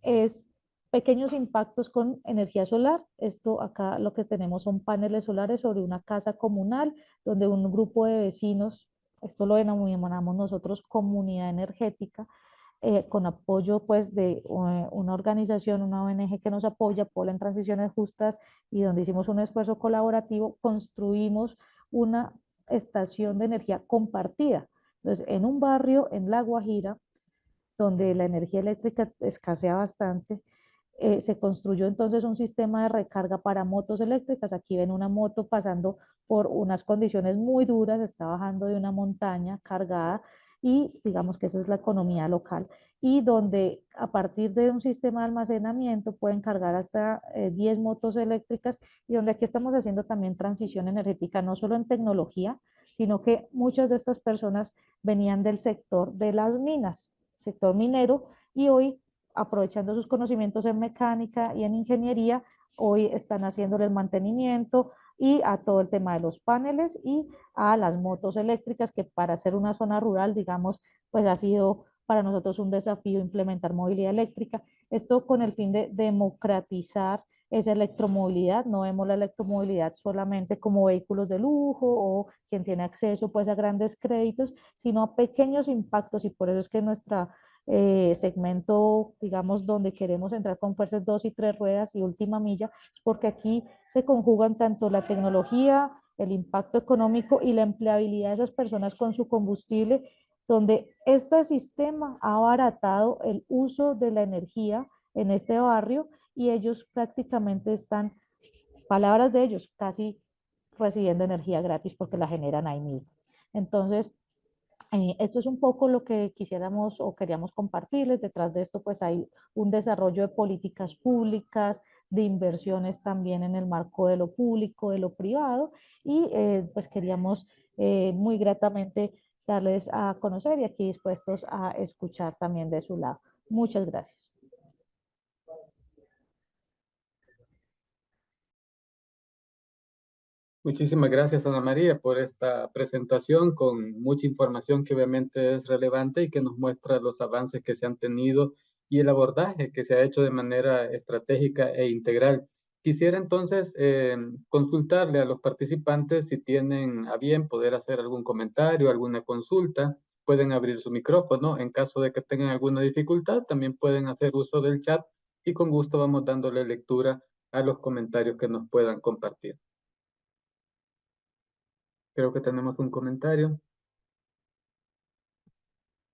es pequeños impactos con energía solar. Esto acá lo que tenemos son paneles solares sobre una casa comunal donde un grupo de vecinos, esto lo denominamos nosotros comunidad energética, con apoyo pues de una organización, una ONG que nos apoya, Polo en Transiciones Justas, y donde hicimos un esfuerzo colaborativo, construimos una estación de energía compartida. Entonces, en un barrio en La Guajira, donde la energía eléctrica escasea bastante, se construyó entonces un sistema de recarga para motos eléctricas. Aquí ven una moto pasando por unas condiciones muy duras, está bajando de una montaña cargada y digamos que esa es la economía local. Y donde a partir de un sistema de almacenamiento pueden cargar hasta 10 motos eléctricas, y donde aquí estamos haciendo también transición energética, no solo en tecnología, sino que muchas de estas personas venían del sector de las minas, sector minero, y hoy, aprovechando sus conocimientos en mecánica y en ingeniería, hoy están haciéndole el mantenimiento y a todo el tema de los paneles y a las motos eléctricas, que para ser una zona rural, digamos, pues ha sido para nosotros un desafío implementar movilidad eléctrica. Esto con el fin de democratizar esa electromovilidad. No vemos la electromovilidad solamente como vehículos de lujo o quien tiene acceso pues a grandes créditos, sino a pequeños impactos, y por eso es que nuestra segmento, digamos, donde queremos entrar con fuerzas 2 y 3 ruedas y última milla, porque aquí se conjugan tanto la tecnología, el impacto económico y la empleabilidad de esas personas con su combustible, donde este sistema ha abaratado el uso de la energía en este barrio, y ellos prácticamente están, palabras de ellos, casi recibiendo energía gratis porque la generan ahí mismo. Entonces, esto es un poco lo que quisiéramos o queríamos compartirles. Detrás de esto, pues hay un desarrollo de políticas públicas, de inversiones también en el marco de lo público, de lo privado, y pues queríamos muy gratamente darles a conocer y aquí dispuestos a escuchar también de su lado. Muchas gracias. Muchísimas gracias, Ana María, por esta presentación con mucha información que obviamente es relevante y que nos muestra los avances que se han tenido y el abordaje que se ha hecho de manera estratégica e integral. Quisiera entonces consultarle a los participantes si tienen a bien poder hacer algún comentario, alguna consulta. Pueden abrir su micrófono. En caso de que tengan alguna dificultad, también pueden hacer uso del chat y con gusto vamos dándole lectura a los comentarios que nos puedan compartir. Creo que tenemos un comentario.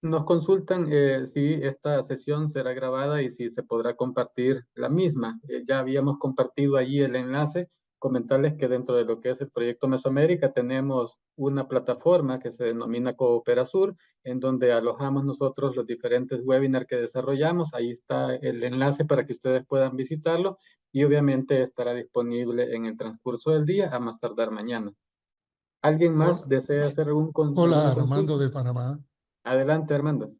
Nos consultan si esta sesión será grabada y si se podrá compartir la misma. Ya habíamos compartido allí el enlace. Comentarles que dentro de lo que es el proyecto Mesoamérica tenemos una plataforma que se denomina Cooperasur, en donde alojamos nosotros los diferentes webinars que desarrollamos. Ahí está el enlace para que ustedes puedan visitarlo y obviamente estará disponible en el transcurso del día, a más tardar mañana. ¿Alguien más desea hacer Hola, alguna Armando consulta? de Panamá. Adelante, Armando.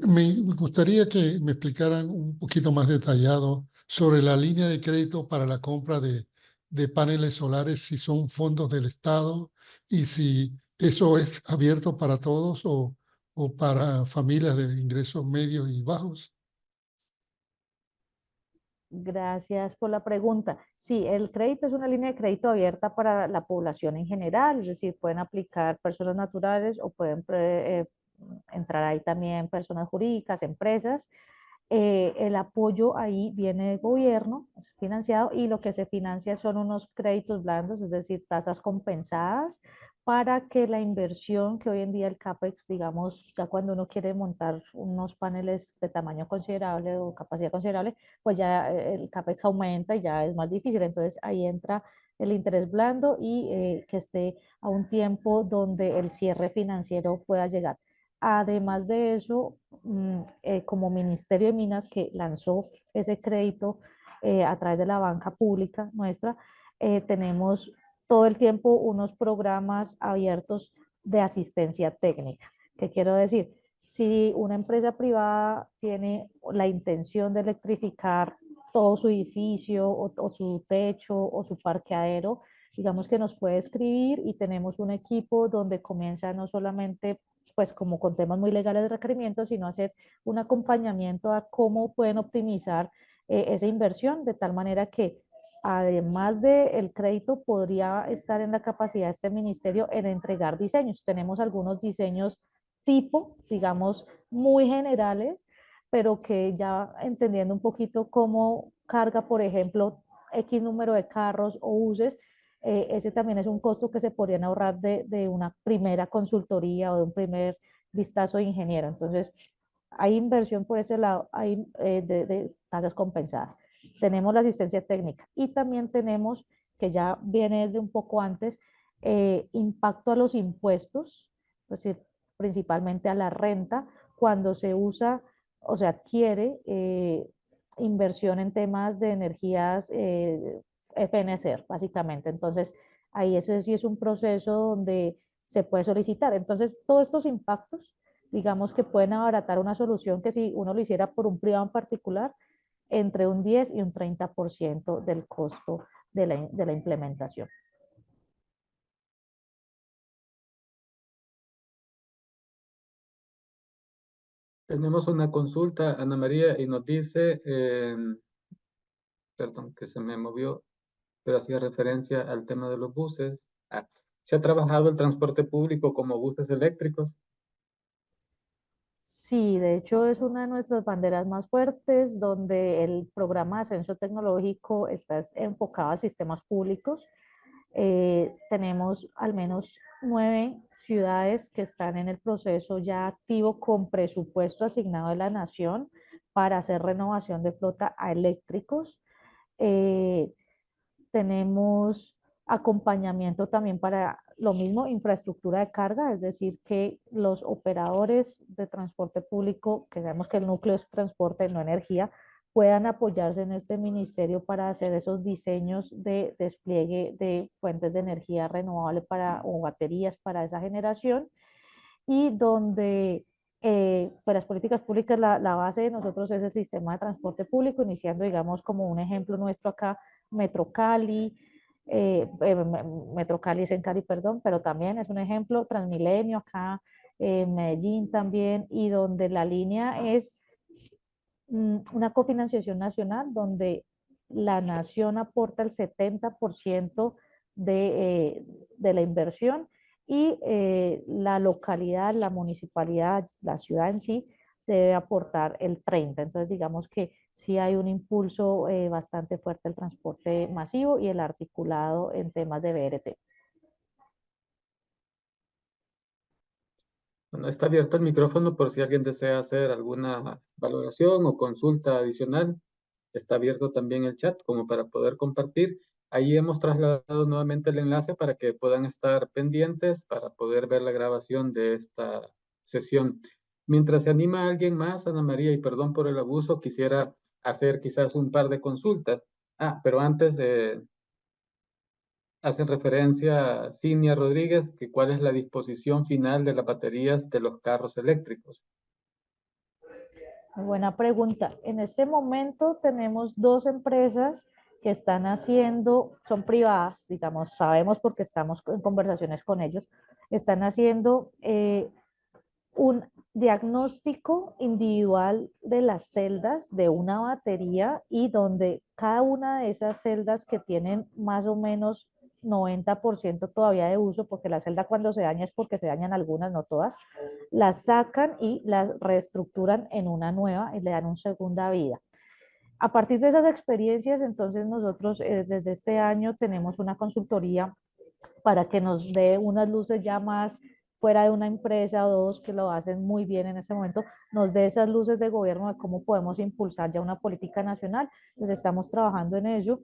Me gustaría que me explicaran un poquito más detallado sobre la línea de crédito para la compra de paneles solares, si son fondos del Estado y si eso es abierto para todos o para familias de ingresos medios y bajos. Gracias por la pregunta. Sí, el crédito es una línea de crédito abierta para la población en general, es decir, pueden aplicar personas naturales o pueden entrar ahí también personas jurídicas, empresas. El apoyo ahí viene del gobierno, es financiado, y lo que se financia son unos créditos blandos, es decir, tasas compensadas para que la inversión que hoy en día el CAPEX, digamos, ya cuando uno quiere montar unos paneles de tamaño considerable o capacidad considerable, pues ya el CAPEX aumenta y ya es más difícil. Entonces ahí entra el interés blando y que esté a un tiempo donde el cierre financiero pueda llegar. Además de eso, como Ministerio de Minas que lanzó ese crédito a través de la banca pública nuestra, tenemos todo el tiempo unos programas abiertos de asistencia técnica. ¿Qué quiero decir? Si una empresa privada tiene la intención de electrificar todo su edificio o su techo o su parqueadero, digamos que nos puede escribir y tenemos un equipo donde comienza no solamente pues como con temas muy legales de requerimientos, sino hacer un acompañamiento a cómo pueden optimizar esa inversión de tal manera que además del crédito podría estar en la capacidad de este ministerio en entregar diseños. Tenemos algunos diseños tipo, digamos, muy generales, pero que ya entendiendo un poquito cómo carga, por ejemplo, X número de carros o buses, ese también es un costo que se podrían ahorrar de una primera consultoría o de un primer vistazo de ingeniero. Entonces, hay inversión por ese lado, hay de tasas compensadas. Tenemos la asistencia técnica y también tenemos, que ya viene desde un poco antes, impacto a los impuestos, es decir, principalmente a la renta, cuando se usa o se adquiere inversión en temas de energías FNCR, básicamente. Entonces, ahí eso sí es un proceso donde se puede solicitar. Entonces, todos estos impactos, digamos que pueden abaratar una solución que si uno lo hiciera por un privado en particular, entre un 10 y un 30% del costo de la implementación. Tenemos una consulta, Ana María, y nos dice, perdón, que se me movió, pero hacía referencia al tema de los buses. Ah, ¿se ha trabajado el transporte público como buses eléctricos? Sí, de hecho es una de nuestras banderas más fuertes, donde el programa de ascenso tecnológico está enfocado a sistemas públicos. Tenemos al menos 9 ciudades que están en el proceso ya activo con presupuesto asignado de la nación para hacer renovación de flota a eléctricos. Eh, Tenemos acompañamiento también para lo mismo, infraestructura de carga, es decir, que los operadores de transporte público, que sabemos que el núcleo es transporte, no energía, puedan apoyarse en este ministerio para hacer esos diseños de despliegue de fuentes de energía renovable para, o baterías para esa generación y donde pues las políticas públicas, la base de nosotros es el sistema de transporte público, iniciando, digamos, como un ejemplo nuestro acá, Metro Cali, Metro Cali es en Cali, perdón, pero también es un ejemplo, Transmilenio acá, Medellín también, y donde la línea es una cofinanciación nacional, donde la nación aporta el 70% de la inversión y la localidad, la municipalidad, la ciudad en sí debe aportar el 30%. Entonces, digamos que sí hay un impulso bastante fuerte al transporte masivo y el articulado en temas de BRT. Bueno, está abierto el micrófono por si alguien desea hacer alguna valoración o consulta adicional. Está abierto también el chat como para poder compartir. Ahí hemos trasladado nuevamente el enlace para que puedan estar pendientes para poder ver la grabación de esta sesión. Mientras se anima alguien más, Ana María, y perdón por el abuso, quisiera hacer quizás un par de consultas. Pero antes hacen referencia a Cinia Rodríguez, que cuál es la disposición final de las baterías de los carros eléctricos. Muy buena pregunta. En este momento tenemos 2 empresas que están haciendo, son privadas, digamos, sabemos porque estamos en conversaciones con ellos, están haciendo un diagnóstico individual de las celdas de una batería y donde cada una de esas celdas que tienen más o menos 90% todavía de uso, porque la celda cuando se daña es porque se dañan algunas, no todas, las sacan y las reestructuran en una nueva y le dan una segunda vida. A partir de esas experiencias, entonces nosotros desde este año tenemos una consultoría para que nos dé unas luces ya más fuera de una empresa o dos que lo hacen muy bien en ese momento, nos dé esas luces de gobierno de cómo podemos impulsar ya una política nacional. Entonces estamos trabajando en ello,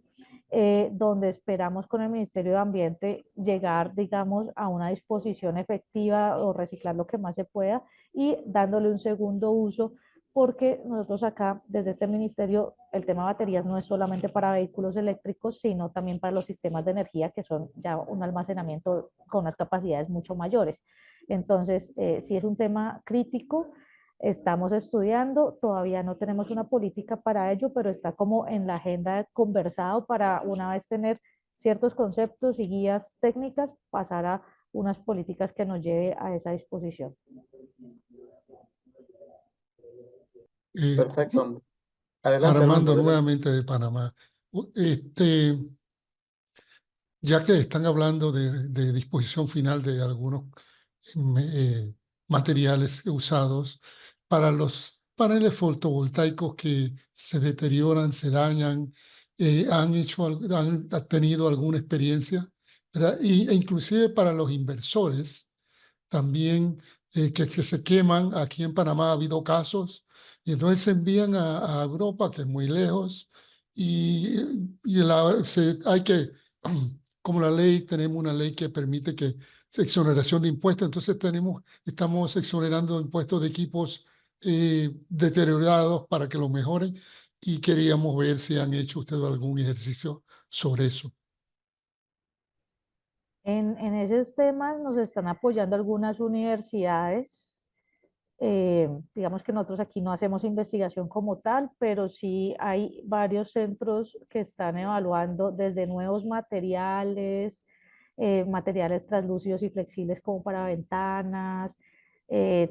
donde esperamos con el Ministerio de Ambiente llegar, digamos, a una disposición efectiva o reciclar lo que más se pueda y dándole un segundo uso porque nosotros acá, desde este ministerio, el tema de baterías no es solamente para vehículos eléctricos, sino también para los sistemas de energía, que son ya un almacenamiento con unas capacidades mucho mayores. Entonces, sí es un tema crítico, estamos estudiando, todavía no tenemos una política para ello, pero está como en la agenda conversado para una vez tener ciertos conceptos y guías técnicas, pasar a unas políticas que nos lleve a esa disposición. Eh, Perfecto. Adelante, Armando, Armando, adelante. nuevamente de Panamá. Ya que están hablando de disposición final de algunos materiales usados para los paneles fotovoltaicos que se deterioran, se dañan, han tenido alguna experiencia, ¿verdad? E inclusive para los inversores también que se queman. Aquí en Panamá ha habido casos y entonces se envían a Europa, que es muy lejos, hay que, como la ley, tenemos una ley que permite que exoneración de impuestos, entonces estamos exonerando impuestos de equipos deteriorados para que lo mejoren y queríamos ver si han hecho ustedes algún ejercicio sobre eso. En esos temas nos están apoyando algunas universidades. Digamos que nosotros aquí no hacemos investigación como tal, pero sí hay varios centros que están evaluando desde nuevos materiales, materiales translúcidos y flexibles como para ventanas,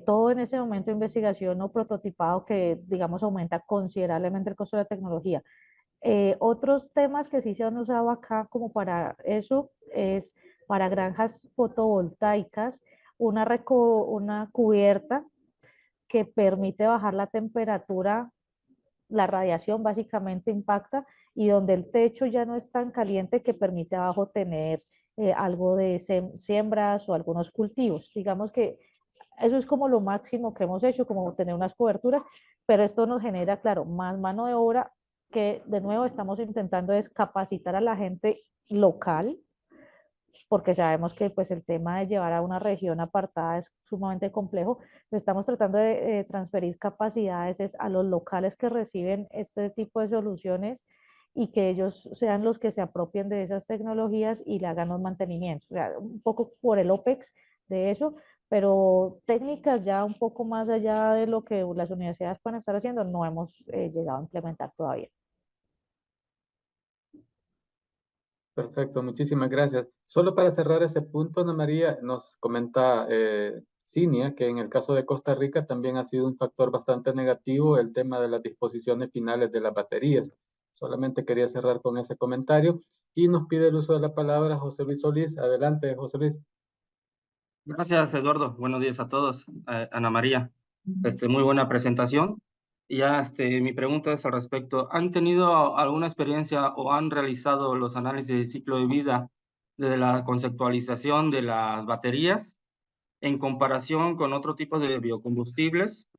todo en ese momento de investigación o prototipado que, digamos, aumenta considerablemente el costo de la tecnología. Otros temas que sí se han usado acá como para eso es para granjas fotovoltaicas, una cubierta que permite bajar la temperatura, la radiación básicamente impacta y donde el techo ya no es tan caliente que permite abajo tener algo de siembras o algunos cultivos. Digamos que eso es como lo máximo que hemos hecho, como tener unas coberturas, pero esto nos genera, claro, más mano de obra que de nuevo estamos intentando es capacitar a la gente local, porque sabemos que pues el tema de llevar a una región apartada es sumamente complejo. Estamos tratando de transferir capacidades a los locales que reciben este tipo de soluciones y que ellos sean los que se apropien de esas tecnologías y le hagan los mantenimientos. O sea, un poco por el OPEX de eso, pero técnicas ya un poco más allá de lo que las universidades pueden estar haciendo, no hemos llegado a implementar todavía. Perfecto, muchísimas gracias. Solo para cerrar ese punto, Ana María, nos comenta Cinia que en el caso de Costa Rica también ha sido un factor bastante negativo el tema de las disposiciones finales de las baterías. Solamente quería cerrar con ese comentario y nos pide el uso de la palabra José Luis Solís. Adelante, José Luis. Gracias, Eduardo. Buenos días a todos. Ana María, muy buena presentación. Y ya, mi pregunta es al respecto. ¿Han tenido alguna experiencia o han realizado los análisis de ciclo de vida de la conceptualización de las baterías en comparación con otro tipo de biocombustibles?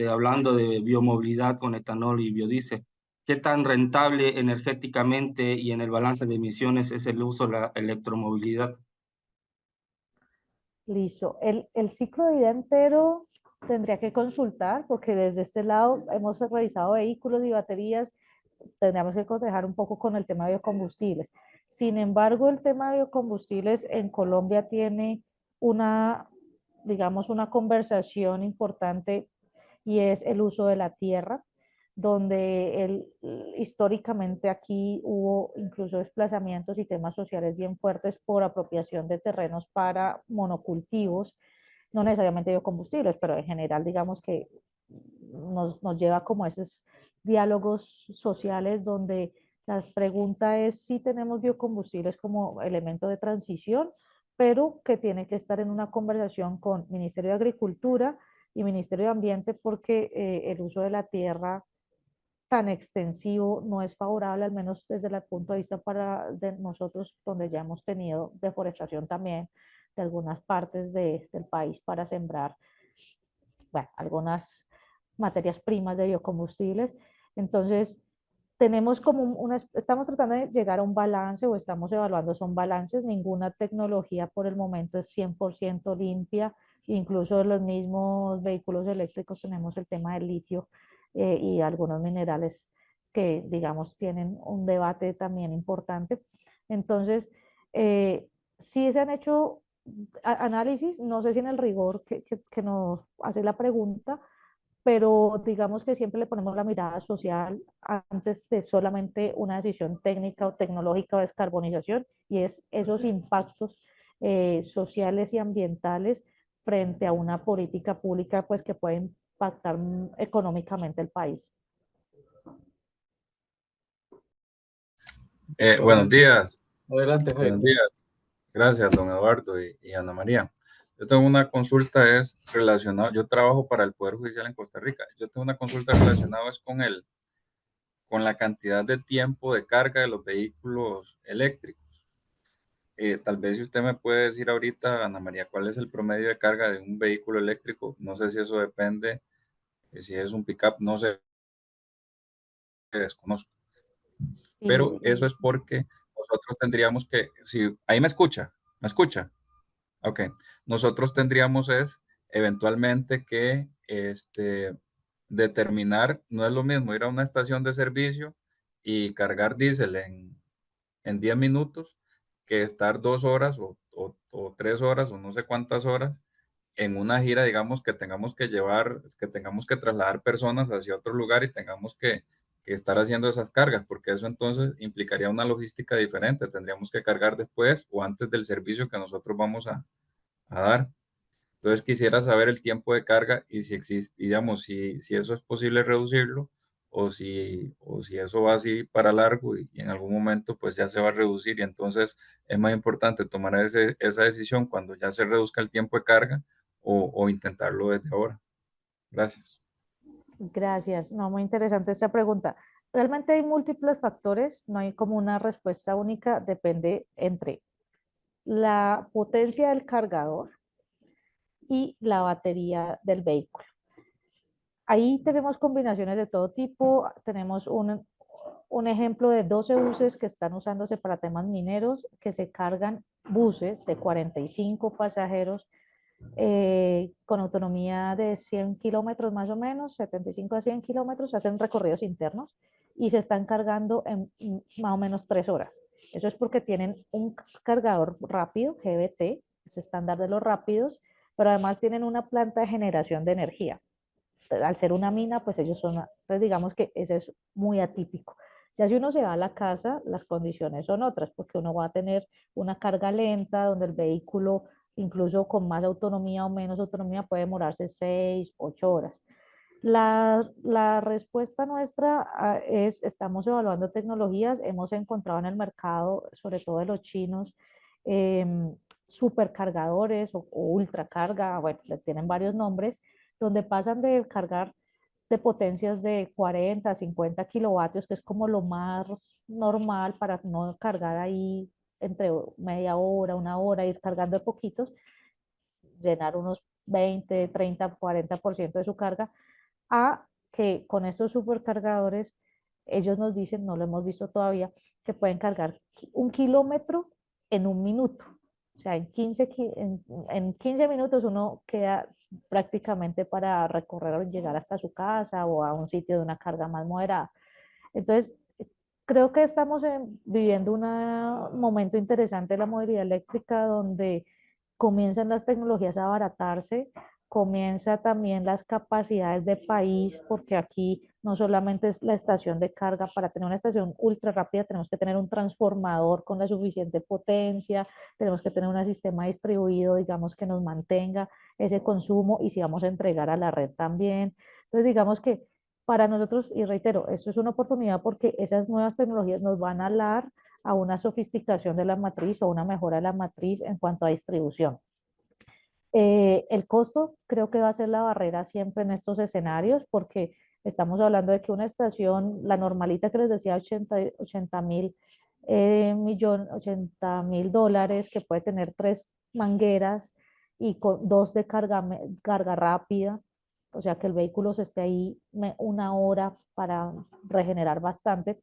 Hablando de biomovilidad con etanol y biodiesel. ¿Qué tan rentable energéticamente y en el balance de emisiones es el uso de la electromovilidad? Listo. El ciclo de vida entero tendría que consultar porque desde este lado hemos revisado vehículos y baterías, tendríamos que cotejar un poco con el tema de biocombustibles. Sin embargo, el tema de biocombustibles en Colombia tiene una, digamos, una conversación importante y es el uso de la tierra, donde históricamente aquí hubo incluso desplazamientos y temas sociales bien fuertes por apropiación de terrenos para monocultivos, no necesariamente biocombustibles, pero en general digamos que nos lleva como a esos diálogos sociales donde la pregunta es si tenemos biocombustibles como elemento de transición, pero que tiene que estar en una conversación con Ministerio de Agricultura y Ministerio de Ambiente porque el uso de la tierra tan extensivo no es favorable, al menos desde el punto de vista para de nosotros, donde ya hemos tenido deforestación también de algunas partes del país para sembrar, bueno, algunas materias primas de biocombustibles. Entonces, tenemos como estamos tratando de llegar a un balance o estamos evaluando, son balances, ninguna tecnología por el momento es 100% limpia, incluso en los mismos vehículos eléctricos tenemos el tema del litio y algunos minerales que, digamos, tienen un debate también importante. Entonces, sí se han hecho análisis, no sé si en el rigor que nos hace la pregunta, pero digamos que siempre le ponemos la mirada social antes de solamente una decisión técnica o tecnológica o descarbonización, y es esos impactos sociales y ambientales frente a una política pública pues que puede impactar económicamente el país. Buenos días, Adelante, Jaime. buenos días. Gracias, don Eduardo y Ana María. Yo tengo una consulta, es relacionada, yo trabajo para el Poder Judicial en Costa Rica. Yo tengo una consulta relacionada es con la cantidad de tiempo de carga de los vehículos eléctricos. Tal vez si usted me puede decir ahorita, Ana María, cuál es el promedio de carga de un vehículo eléctrico. No sé si eso depende, si es un pickup, no sé, desconozco. Pero Sí, eso es porque nosotros tendríamos que, si ahí me escucha. Ok, nosotros tendríamos es eventualmente que determinar, no es lo mismo ir a una estación de servicio y cargar diésel en 10 minutos que estar 2 horas o 3 horas o no sé cuántas horas en una gira, digamos, que tengamos que llevar, que tengamos que trasladar personas hacia otro lugar y tengamos que estar haciendo esas cargas, porque eso entonces implicaría una logística diferente. Tendríamos que cargar después o antes del servicio que nosotros vamos a dar. Entonces quisiera saber el tiempo de carga y si existe, digamos, si eso es posible reducirlo o si eso va así para largo y en algún momento pues ya se va a reducir y entonces es más importante tomar esa decisión cuando ya se reduzca el tiempo de carga o intentarlo desde ahora. Gracias. gracias. No, muy interesante esta pregunta. Realmente hay múltiples factores, no hay como una respuesta única, depende entre la potencia del cargador y la batería del vehículo. Ahí tenemos combinaciones de todo tipo. Tenemos un ejemplo de 12 buses que están usándose para temas mineros, que se cargan buses de 45 pasajeros con autonomía de 100 kilómetros más o menos, 75 a 100 kilómetros, hacen recorridos internos y se están cargando en más o menos 3 horas. Eso es porque tienen un cargador rápido, GBT, es estándar de los rápidos, pero además tienen una planta de generación de energía. Al ser una mina, pues ellos son, entonces digamos que ese es muy atípico. Ya si uno se va a la casa, las condiciones son otras, porque uno va a tener una carga lenta, donde el vehículo, incluso con más autonomía o menos autonomía, puede demorarse 6, 8 horas. La respuesta nuestra es, estamos evaluando tecnologías, hemos encontrado en el mercado, sobre todo de los chinos, supercargadores o ultracarga, bueno, tienen varios nombres, donde pasan de cargar de potencias de 40 a 50 kilovatios, que es como lo más normal para no cargar ahí entre media hora, una hora, ir cargando de poquitos, llenar unos 20, 30, 40% de su carga, a que con estos supercargadores, ellos nos dicen, no lo hemos visto todavía, que pueden cargar 1 kilómetro en 1 minuto. O sea, en 15 minutos uno queda prácticamente para recorrer o llegar hasta su casa o a un sitio de una carga más moderada. Entonces, creo que estamos viviendo un momento interesante de la movilidad eléctrica donde comienzan las tecnologías a abaratarse, comienza también las capacidades de país, porque aquí no solamente es la estación de carga, para tener una estación ultra rápida tenemos que tener un transformador con la suficiente potencia, tenemos que tener un sistema distribuido, digamos, que nos mantenga ese consumo y si vamos a entregar a la red también. Entonces, digamos que para nosotros, y reitero, esto es una oportunidad porque esas nuevas tecnologías nos van a dar a una sofisticación de la matriz o una mejora de la matriz en cuanto a distribución. El costo creo que va a ser la barrera siempre en estos escenarios porque estamos hablando de que una estación, la normalita que les decía, 80.000 $80.000, que puede tener 3 mangueras y con 2 de carga rápida, o sea que el vehículo se esté ahí una hora para regenerar bastante,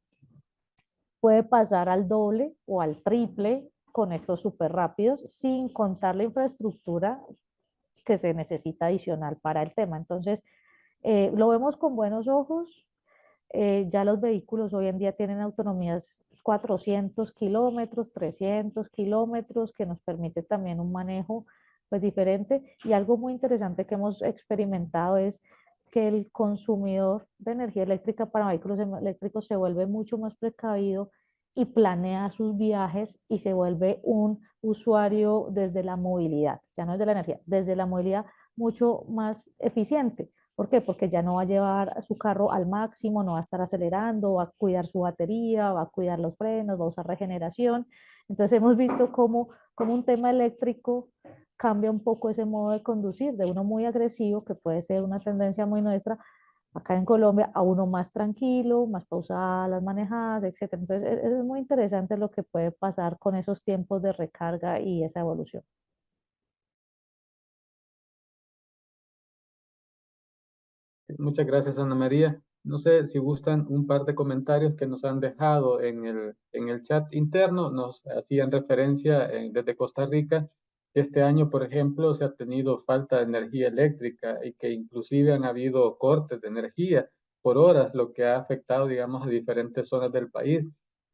puede pasar al doble o al triple con estos súper rápidos, sin contar la infraestructura que se necesita adicional para el tema. Entonces, lo vemos con buenos ojos. Ya los vehículos hoy en día tienen autonomías 400 kilómetros, 300 kilómetros, que nos permite también un manejo pues diferente. Y algo muy interesante que hemos experimentado es que el consumidor de energía eléctrica para vehículos eléctricos se vuelve mucho más precavido y planea sus viajes y se vuelve un usuario desde la movilidad, ya no desde la energía, desde la movilidad mucho más eficiente. ¿Por qué? Porque ya no va a llevar su carro al máximo, no va a estar acelerando, va a cuidar su batería, va a cuidar los frenos, va a usar regeneración. Entonces hemos visto cómo un tema eléctrico cambia un poco ese modo de conducir, de uno muy agresivo, que puede ser una tendencia muy nuestra acá en Colombia, a uno más tranquilo, más pausada las manejadas, etcétera. Entonces es muy interesante lo que puede pasar con esos tiempos de recarga y esa evolución. Muchas gracias, Ana María. No sé si gustan un par de comentarios que nos han dejado en el chat interno. Nos hacían referencia desde Costa Rica que este año, por ejemplo, se ha tenido falta de energía eléctrica y que inclusive han habido cortes de energía por horas, lo que ha afectado, digamos, a diferentes zonas del país.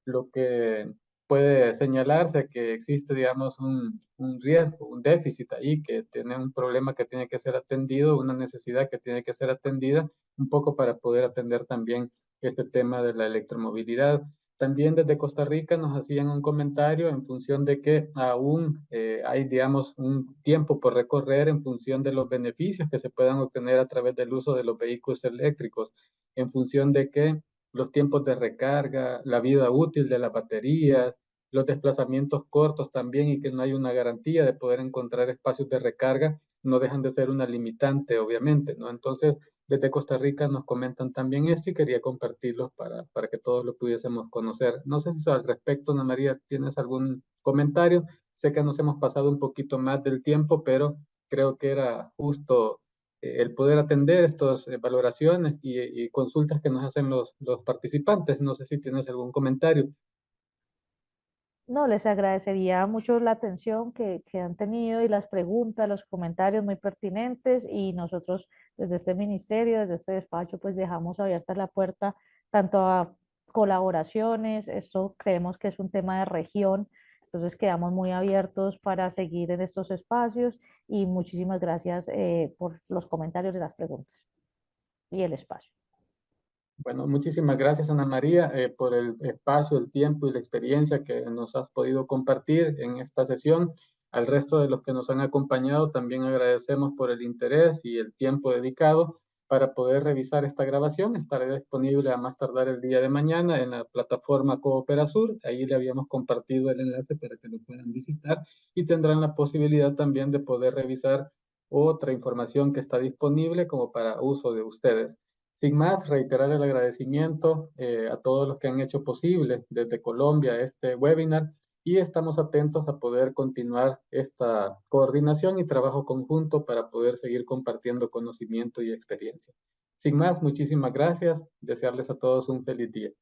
Lo que puede señalarse que existe, digamos, un riesgo, un déficit ahí, que tiene un problema que tiene que ser atendido, una necesidad que tiene que ser atendida, un poco para poder atender también este tema de la electromovilidad. También desde Costa Rica nos hacían un comentario en función de que aún hay, digamos, un tiempo por recorrer en función de los beneficios que se puedan obtener a través del uso de los vehículos eléctricos, en función de que los tiempos de recarga, la vida útil de las baterías, los desplazamientos cortos también y que no hay una garantía de poder encontrar espacios de recarga, no dejan de ser una limitante, obviamente, ¿no? Entonces, desde Costa Rica nos comentan también esto y quería compartirlos para que todos lo pudiésemos conocer. No sé si al respecto, Ana María, tienes algún comentario. Sé que nos hemos pasado un poquito más del tiempo, pero creo que era justo el poder atender estas valoraciones y consultas que nos hacen los participantes. No sé si tienes algún comentario. No, les agradecería mucho la atención que han tenido y las preguntas, los comentarios muy pertinentes y nosotros desde este ministerio, desde este despacho, pues dejamos abierta la puerta tanto a colaboraciones, esto creemos que es un tema de región, entonces quedamos muy abiertos para seguir en estos espacios y muchísimas gracias por los comentarios y las preguntas y el espacio. Bueno, muchísimas gracias, Ana María, por el espacio, el tiempo y la experiencia que nos has podido compartir en esta sesión. Al resto de los que nos han acompañado, también agradecemos por el interés y el tiempo dedicado para poder revisar esta grabación. Estará disponible a más tardar el día de mañana en la plataforma Cooperasur. Ahí le habíamos compartido el enlace para que lo puedan visitar y tendrán la posibilidad también de poder revisar otra información que está disponible como para uso de ustedes. Sin más, reiterar el agradecimiento a todos los que han hecho posible desde Colombia este webinar y estamos atentos a poder continuar esta coordinación y trabajo conjunto para poder seguir compartiendo conocimiento y experiencia. Sin más, muchísimas gracias. Desearles a todos un feliz día.